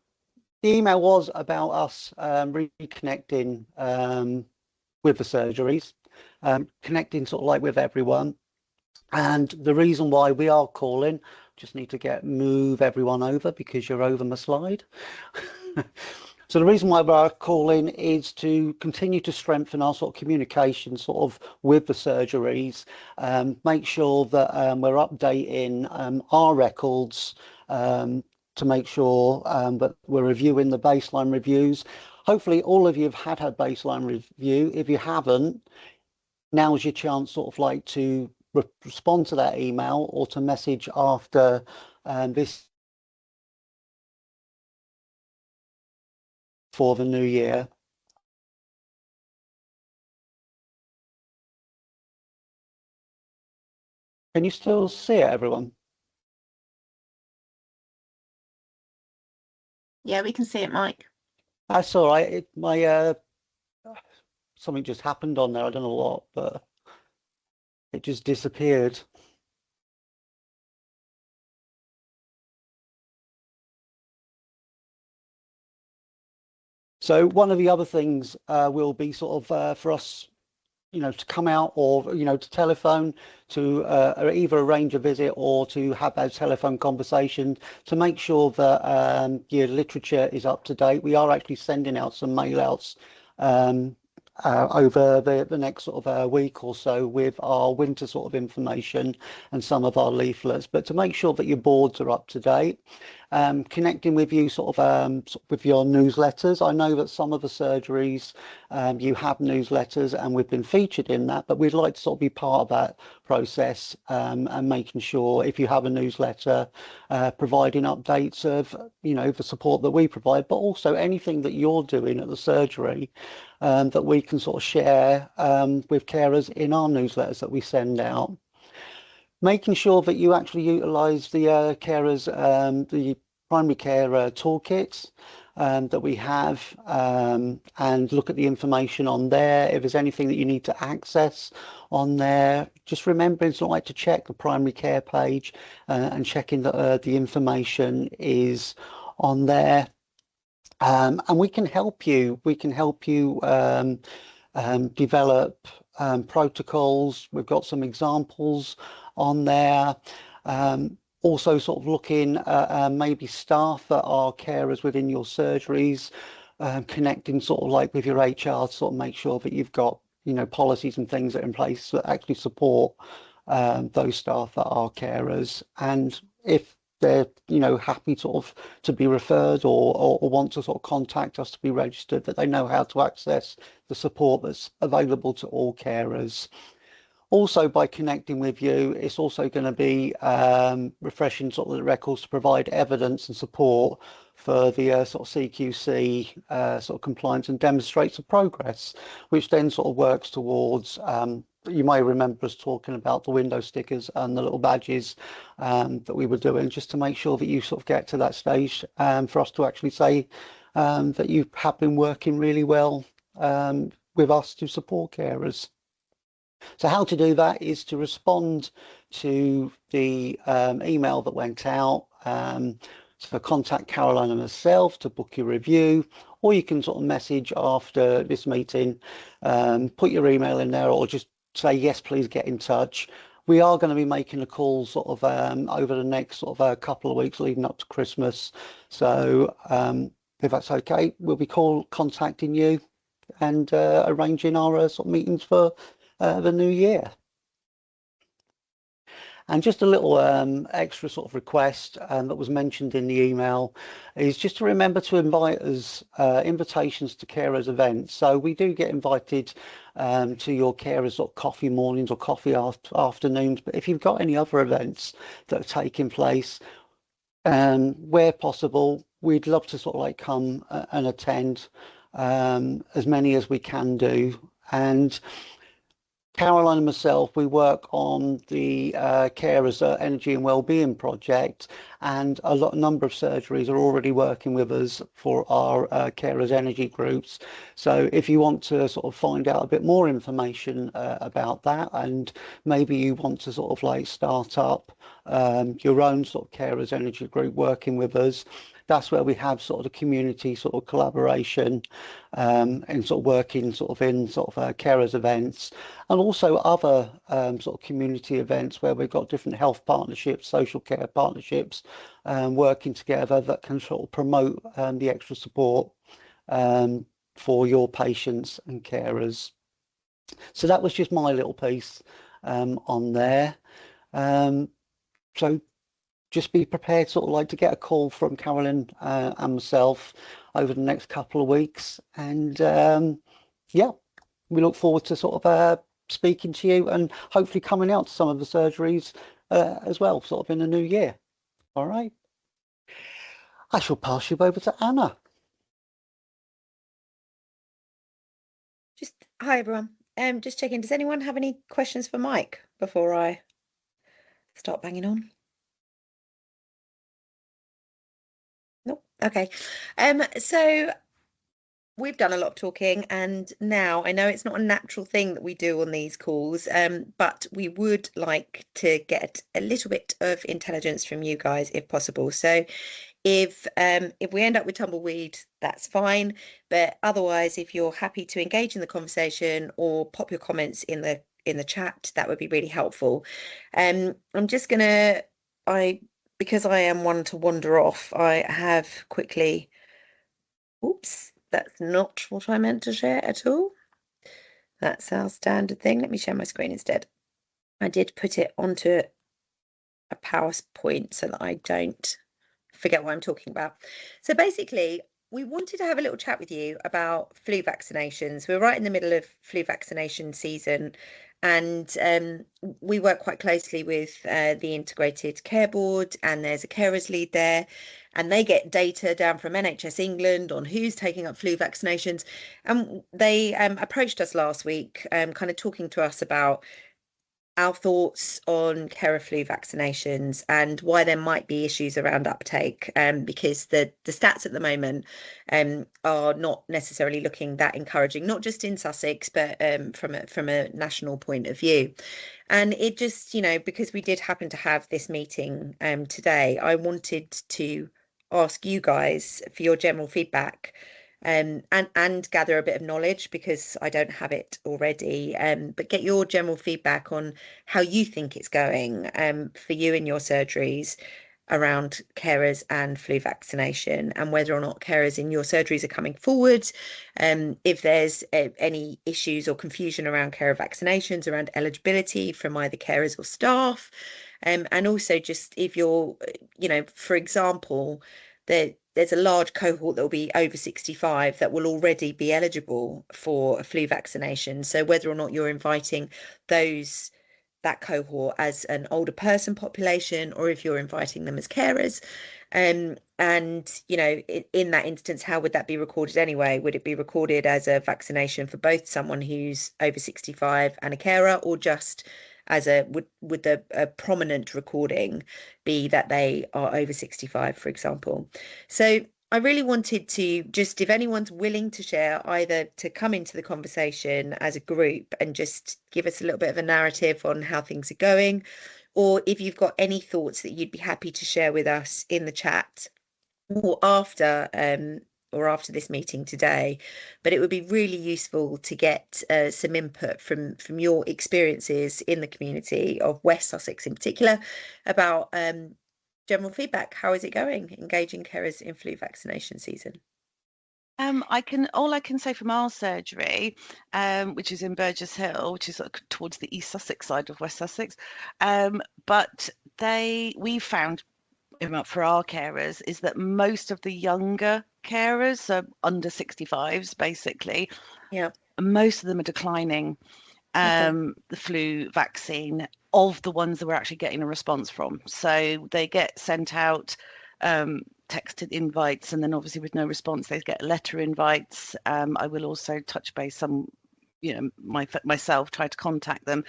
the email was about us reconnecting with the surgeries, connecting sort of like with everyone. And the reason why we are calling, just need to move everyone over because you're over my slide. So the reason why we're calling is to continue to strengthen our sort of communication sort of with the surgeries, make sure that we're updating our records to make sure that we're reviewing the baseline reviews. Hopefully all of you have had baseline review. If you haven't, now's your chance sort of like to respond to that email or to message after this for the new year. Can you still see it, everyone? Yeah, we can see it, Mike. That's all right. Something just happened on there. I don't know what, but it just disappeared. So one of the other things will be sort of for us, to come out, or to telephone, to either arrange a visit or to have that telephone conversation to make sure that your literature is up to date. We are actually sending out some mail outs over the next sort of week or so with our winter sort of information and some of our leaflets, but to make sure that your boards are up to date. Connecting with you sort of with your newsletters. I know that some of the surgeries you have newsletters and we've been featured in that, but we'd like to sort of be part of that process and making sure if you have a newsletter providing updates of the support that we provide, but also anything that you're doing at the surgery that we can sort of share with carers in our newsletters that we send out. Making sure that you actually utilise the carers, the primary care toolkits that we have, and look at the information on there. If there's anything that you need to access on there, just remembering to like to check the primary care page and checking that the information is on there. And we can help you. We can help you develop protocols. We've got some examples on there. Also sort of looking at maybe staff that are carers within your surgeries, connecting sort of like with your HR to sort of make sure that you've got policies and things that are in place that actually support those staff that are carers. And if they're happy sort of to be referred or want to sort of contact us to be registered, that they know how to access the support that's available to all carers. Also, by connecting with you, it's also going to be refreshing sort of the records to provide evidence and support for the sort of CQC sort of compliance, and demonstrates the progress, which then sort of works towards you may remember us talking about the window stickers and the little badges that we were doing, just to make sure that you sort of get to that stage for us to actually say that you have been working really well with us to support carers. So how to do that is to respond to the email that went out. So contact Caroline and myself to book your review, or you can sort of message after this meeting, put your email in there, or just say, yes, please get in touch. We are going to be making a call sort of over the next sort of a couple of weeks leading up to Christmas. So if that's okay, we'll be contacting you and arranging our sort of meetings for the new year. And just a little extra sort of request that was mentioned in the email is just to remember to invite us invitations to carers events. So we do get invited to your carers sort of coffee mornings or coffee afternoons. But if you've got any other events that are taking place, where possible, we'd love to sort of like come and attend as many as we can do. And Caroline and myself, we work on the Carers Energy and Wellbeing project, and a number of surgeries are already working with us for our Carers Energy groups. So if you want to sort of find out a bit more information about that, and maybe you want to sort of like start up your own sort of Carers Energy group working with us, that's where we have sort of the community sort of collaboration and sort of working sort of in sort of carers events, and also other sort of community events where we've got different health partnerships, social care partnerships working together that can sort of promote the extra support for your patients and carers. So that was just my little piece on there. So just be prepared sort of like to get a call from Carolyn and myself over the next couple of weeks. And yeah, we look forward to sort of speaking to you and hopefully coming out to some of the surgeries as well, sort of in the new year. All right. I shall pass you over to Anna. Hi everyone. Just checking, does anyone have any questions for Mike before I start banging on? Nope. Okay. So we've done a lot of talking, and now I know it's not a natural thing that we do on these calls, but we would like to get a little bit of intelligence from you guys if possible. So If we end up with tumbleweed, that's fine. But otherwise, if you're happy to engage in the conversation or pop your comments in the chat, that would be really helpful. I'm just gonna, because I am one to wander off, I have quickly, oops, that's not what I meant to share at all. That's our standard thing. Let me share my screen instead. I did put it onto a PowerPoint so that I don't forget what I'm talking about. So basically, we wanted to have a little chat with you about flu vaccinations. We're right in the middle of flu vaccination season, and we work quite closely with the Integrated Care Board, and there's a carers lead there, and they get data down from NHS England on who's taking up flu vaccinations. And they approached us last week, kind of talking to us about our thoughts on carer flu vaccinations and why there might be issues around uptake, because the stats at the moment are not necessarily looking that encouraging, not just in Sussex, but from a national point of view. And it just, because we did happen to have this meeting today, I wanted to ask you guys for your general feedback, and gather a bit of knowledge, because I don't have it already, but get your general feedback on how you think it's going for you in your surgeries around carers and flu vaccination, and whether or not carers in your surgeries are coming forward, if there's any issues or confusion around carer vaccinations, around eligibility from either carers or staff, and also just if you're, for example, there's a large cohort that will be over 65 that will already be eligible for a flu vaccination. So whether or not you're inviting that cohort as an older person population, or if you're inviting them as carers, and in that instance, how would that be recorded anyway? Would it be recorded as a vaccination for both someone who's over 65 and a carer, or just as would a prominent recording be that they are over 65, for example? So I really wanted to just, if anyone's willing to share, either to come into the conversation as a group and just give us a little bit of a narrative on how things are going, or if you've got any thoughts that you'd be happy to share with us in the chat, or after this meeting today. But it would be really useful to get some input from your experiences in the community of West Sussex in particular about general feedback. How is it going, engaging carers in flu vaccination season? All I can say from our surgery, which is in Burgess Hill, which is towards the East Sussex side of West Sussex, but we found for our carers is that most of the younger carers, so under 65s basically, most of them are declining the flu vaccine, of the ones that we're actually getting a response from. So they get sent out texted invites, and then obviously with no response they get letter invites. I will also touch base myself, try to contact them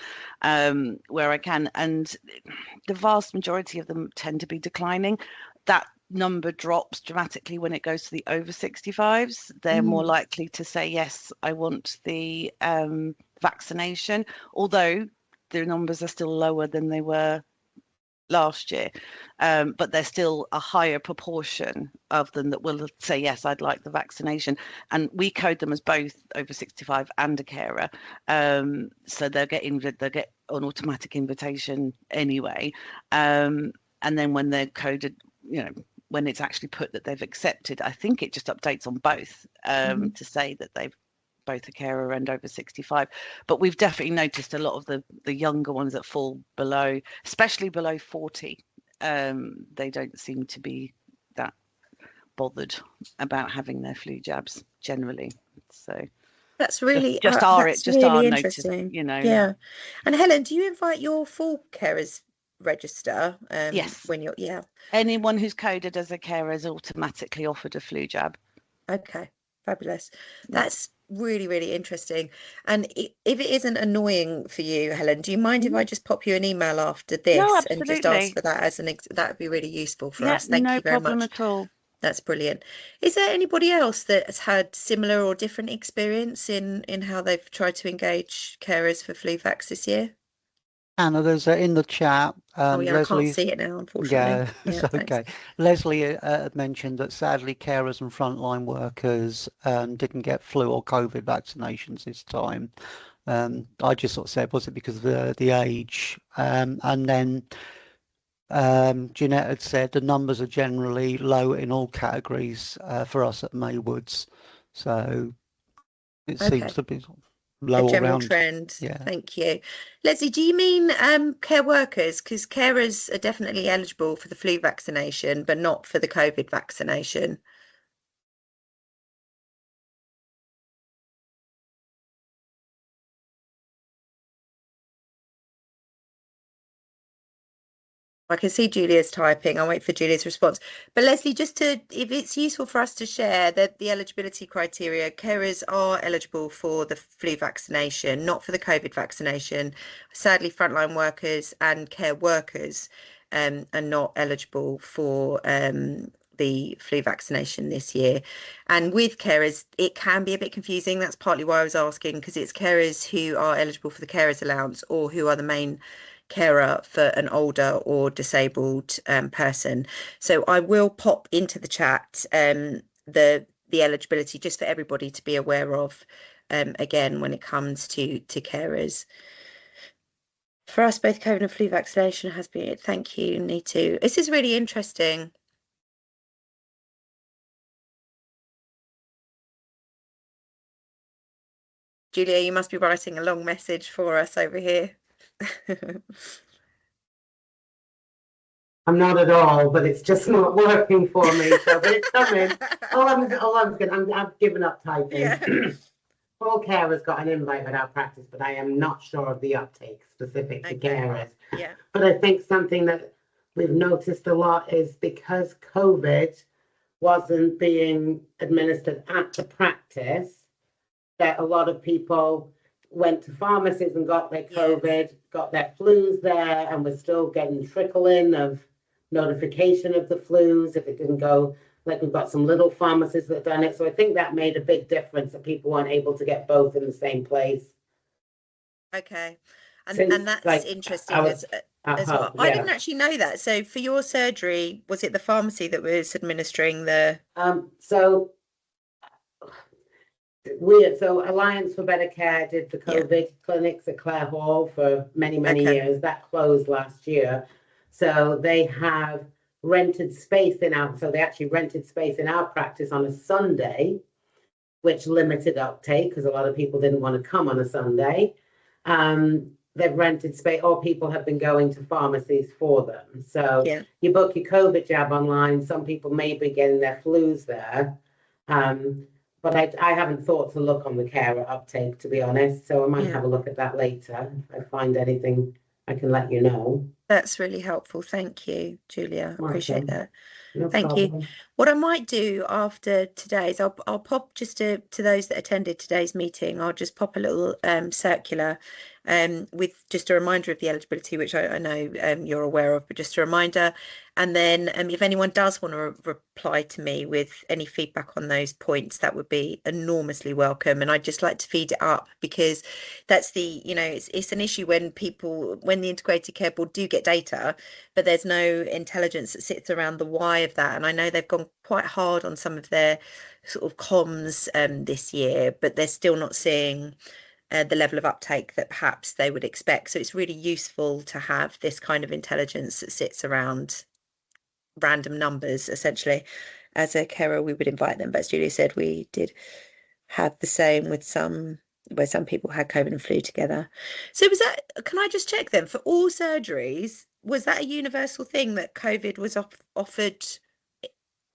where I can, and the vast majority of them tend to be declining. That number drops dramatically when it goes to the over 65s. They're more likely to say, yes, I want the vaccination, although the numbers are still lower than they were last year, but there's still a higher proportion of them that will say, yes, I'd like the vaccination, and we code them as both over 65 and a carer, so they'll get an automatic invitation anyway, and then when they're coded, when it's actually put that they've accepted, I think it just updates on both to say that they've both a carer and over 65. But we've definitely noticed a lot of the younger ones that fall below, especially below 40, they don't seem to be that bothered about having their flu jabs generally. So that's really our really interesting. Notice, yeah. And Helen, do you invite your full carers register? Yes. When you're anyone who's coded as a carer is automatically offered a flu jab. Okay, fabulous. That's really, really interesting. And if it isn't annoying for you, Helen, do you mind if I just pop you an email after this and just ask for that as that would be really useful for us? Thank you very much. No problem at all. That's brilliant. Is there anybody else that has had similar or different experience in how they've tried to engage carers for flu vax this year? Anna, there's in the chat. Oh yeah, I can't see it now, unfortunately. Yeah, it's okay. Leslie mentioned that sadly carers and frontline workers didn't get flu or COVID vaccinations this time. I just sort of said, was it because of the age? And then Jeanette had said the numbers are generally low in all categories for us at Maywoods. So it seems to be low a general around. trend. Yeah. Thank you. Leslie, do you mean care workers? Because carers are definitely eligible for the flu vaccination, but not for the COVID vaccination. I can see Julia's typing. I'll wait for Julia's response. But Leslie, just if it's useful for us to share that the eligibility criteria, carers are eligible for the flu vaccination, not for the COVID vaccination. Sadly, frontline workers and care workers are not eligible for the flu vaccination this year. And with carers, it can be a bit confusing. That's partly why I was asking, because it's carers who are eligible for the carers allowance or who are the main carer for an older or disabled person. So I will pop into the chat the eligibility just for everybody to be aware of again when it comes to carers. For us, both COVID and flu vaccination has been. Thank you, Neetu. This is really interesting. Julia, you must be writing a long message for us over here. I'm not at all, but it's just not working for me. So, but it's coming. I've given up typing. Yeah. All carers got an invite with our practice, but I am not sure of the uptake specific to carers. Yeah. But I think something that we've noticed a lot is because COVID wasn't being administered at the practice, that a lot of people went to pharmacies and got their COVID, got their flus there, and we're still getting trickling of notification of the flus if it didn't go. Like we've got some little pharmacies that done it. So I think that made a big difference that people weren't able to get both in the same place. Okay. And that's like, interesting as well. I didn't actually know that. So for your surgery, was it the pharmacy that was administering the... So Alliance for Better Care did the COVID clinics at Clare Hall for many years. That closed last year. So they have rented space they actually rented space in our practice on a Sunday, which limited uptake because a lot of people didn't want to come on a Sunday. They've rented space, or people have been going to pharmacies for them. So you book your COVID jab online. Some people may be getting their flus there. But I haven't thought to look on the carer uptake, to be honest. So I might have a look at that later. If I find anything, I can let you know. That's really helpful. Thank you, Julia. Appreciate that. Thank you. What I might do after today's, I'll pop just to those that attended today's meeting, I'll just pop a little circular with just a reminder of the eligibility, which I know you're aware of, but just a reminder. And then if anyone does want to reply to me with any feedback on those points, that would be enormously welcome. And I'd just like to feed it up because that's it's an issue when the Integrated Care Board do get data, but there's no intelligence that sits around the why of that. And I know they've gone quite hard on some of their sort of comms this year, but they're still not seeing the level of uptake that perhaps they would expect. So it's really useful to have this kind of intelligence that sits around random numbers, essentially. As a carer, we would invite them. But as Julie said, we did have the same with where some people had COVID and flu together. So can I just check then, for all surgeries, was that a universal thing that COVID was offered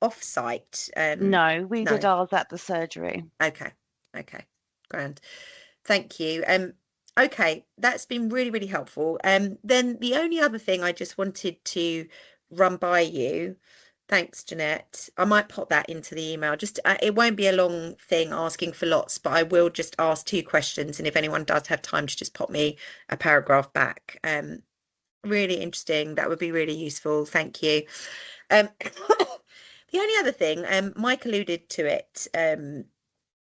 off-site? No, we did ours at the surgery. Okay, grand. Thank you. Okay, that's been really, really helpful. Then the only other thing I just wanted to run by you, thanks, Jeanette. I might pop that into the email. Just it won't be a long thing asking for lots, but I will just ask 2 questions, and if anyone does have time to just pop me a paragraph back. Really interesting. That would be really useful. Thank you. The only other thing, Mike alluded to it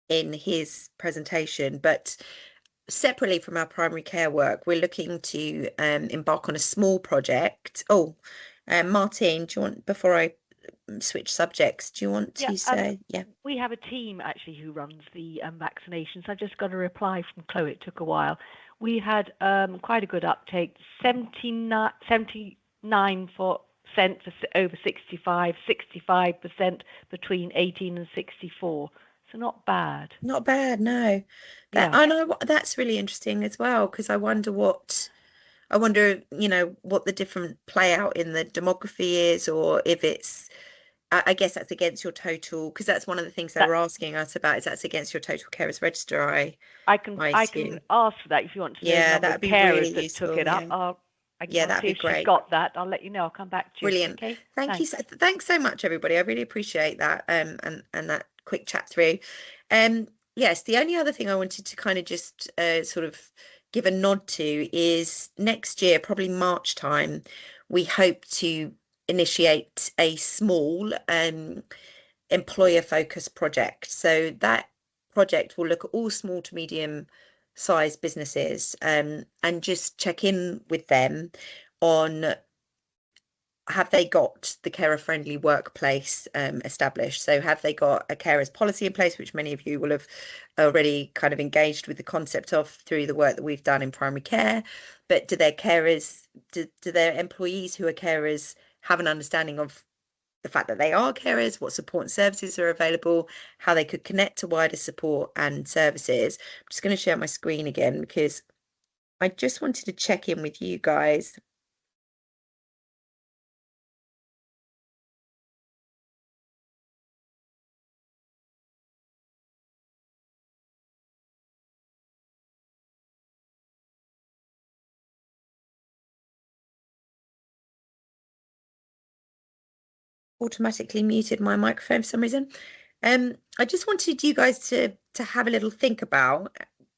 in his presentation, but separately from our primary care work, we're looking to embark on a small project. Martine, do you want, before I switch subjects, do you want to say? Yeah, we have a team actually who runs the vaccinations. I just got a reply from Chloe. It took a while. We had quite a good uptake. 79% for over 65, 65% between 18 and 64. So not bad. Not bad, no. I know that's really interesting as well, because I wonder, you know, what the different play out in the demography is, or if it's, I guess that's against your total, because that's one of the things they were asking us about, is that's against your total carers register. I can ask for that if you want to know the number of carers really that useful, took it up. That'd be great. She's got that. I'll let you know. I'll come back to you. Brilliant. Okay? Thanks so much, everybody. I really appreciate that and that quick chat through. Yes, the only other thing I wanted to kind of just sort of give a nod to is next year, probably March time, we hope to initiate a small employer focused project. So that project will look at all small to medium sized businesses and just check in with them on, have they got the carer friendly workplace established? So have they got a carers policy in place, which many of you will have already kind of engaged with the concept of through the work that we've done in primary care? But do their carers, do their employees who are carers have an understanding of the fact that they are carers, what support and services are available, how they could connect to wider support and services? I'm just going to share my screen again, because I just wanted to check in with you guys. Automatically muted my microphone for some reason. I just wanted you guys to have a little think about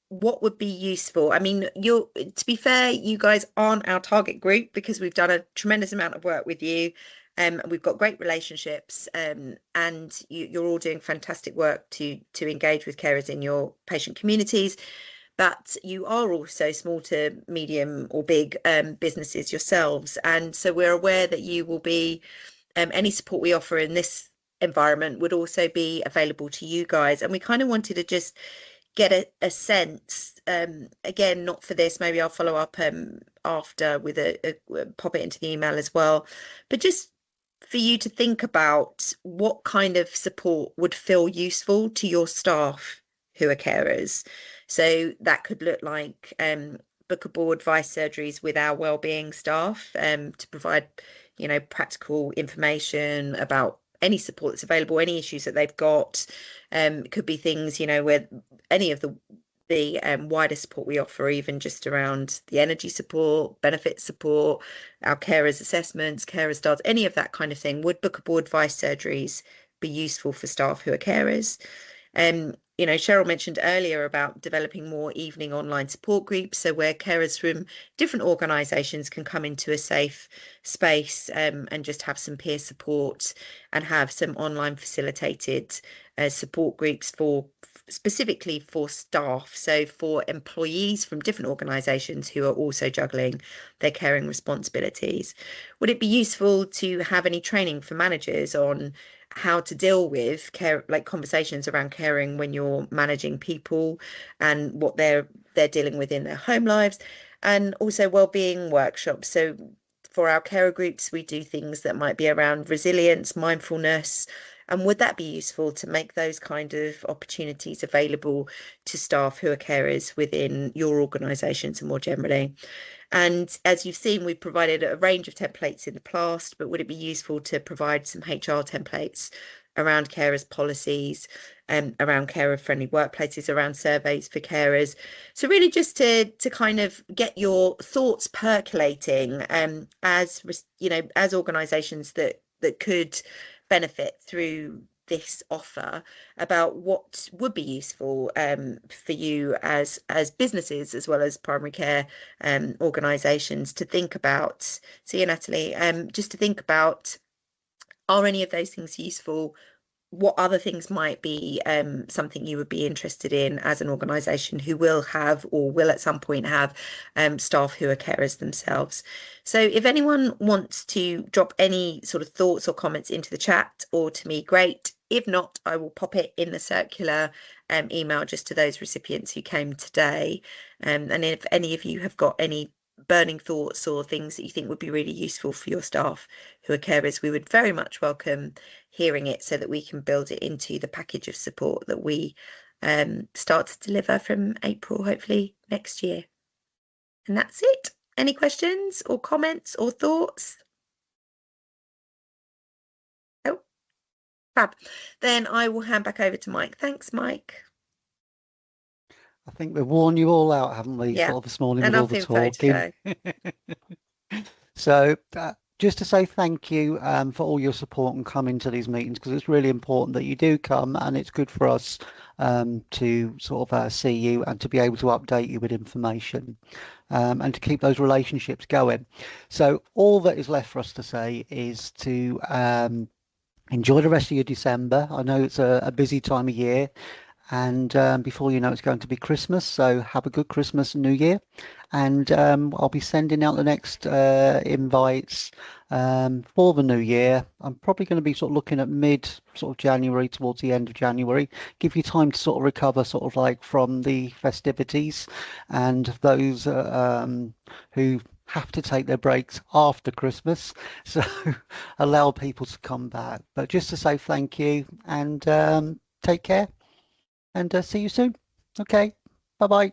what would be useful. I mean, to be fair, you guys aren't our target group, because we've done a tremendous amount of work with you. We've got great relationships, and you're all doing fantastic work to engage with carers in your patient communities. But you are also small to medium or big businesses yourselves, and so we're aware that you will be any support we offer in this environment would also be available to you guys. And we kind of wanted to just get a sense, again, not for this, maybe I'll follow up after with pop it into the email as well, but just for you to think about what kind of support would feel useful to your staff who are carers. So that could look like bookable advice surgeries with our wellbeing staff to provide, you know, practical information about any support that's available, any issues that they've got. It could be things, you know, where any of the wider support we offer, even just around the energy support, benefit support, our carers assessments, carer starts, any of that kind of thing. Would bookable advice surgeries be useful for staff who are carers? You know, Sheryl mentioned earlier about developing more evening online support groups, so where carers from different organisations can come into a safe space and just have some peer support and have some online facilitated support groups specifically for staff, so for employees from different organisations who are also juggling their caring responsibilities. Would it be useful to have any training for managers on how to deal with care, like conversations around caring when you're managing people and what they're dealing with in their home lives, and also wellbeing workshops? So for our carer groups, we do things that might be around resilience, mindfulness, and would that be useful to make those kind of opportunities available to staff who are carers within your organisations and more generally? And as you've seen, we've provided a range of templates in the past, but would it be useful to provide some HR templates around carers policies, around carer-friendly workplaces, around surveys for carers? So really just to kind of get your thoughts percolating as, you know, as organisations that could benefit through this offer, about what would be useful for you as businesses as well as primary care organisations to think about. So yeah, Natalie, just to think about, are any of those things useful? what other things might be something you would be interested in as an organisation who will have or will at some point have staff who are carers themselves. So if anyone wants to drop any sort of thoughts or comments into the chat or to me, great. If not, I will pop it in the circular email just to those recipients who came today. And if any of you have got any burning thoughts or things that you think would be really useful for your staff who are carers, we would very much welcome hearing it so that we can build it into the package of support that we start to deliver from April, hopefully next year. And that's it. Any questions or comments or thoughts? Oh, fab. Then I will hand back over to Mike. Thanks, Mike. I think we've worn you all out, haven't we, sort of this morning with all the talking. So just to say thank you for all your support and coming to these meetings, because it's really important that you do come, and it's good for us to sort of see you and to be able to update you with information and to keep those relationships going. So all that is left for us to say is to enjoy the rest of your December. I know it's a busy time of year. And before you know, it's going to be Christmas. So have a good Christmas and New Year. And I'll be sending out the next invites for the new year. I'm probably going to be sort of looking at mid sort of January, towards the end of January. Give you time to sort of recover sort of like from the festivities, and those who have to take their breaks after Christmas. So allow people to come back. But just to say thank you and take care. And see you soon. Okay. Bye-bye.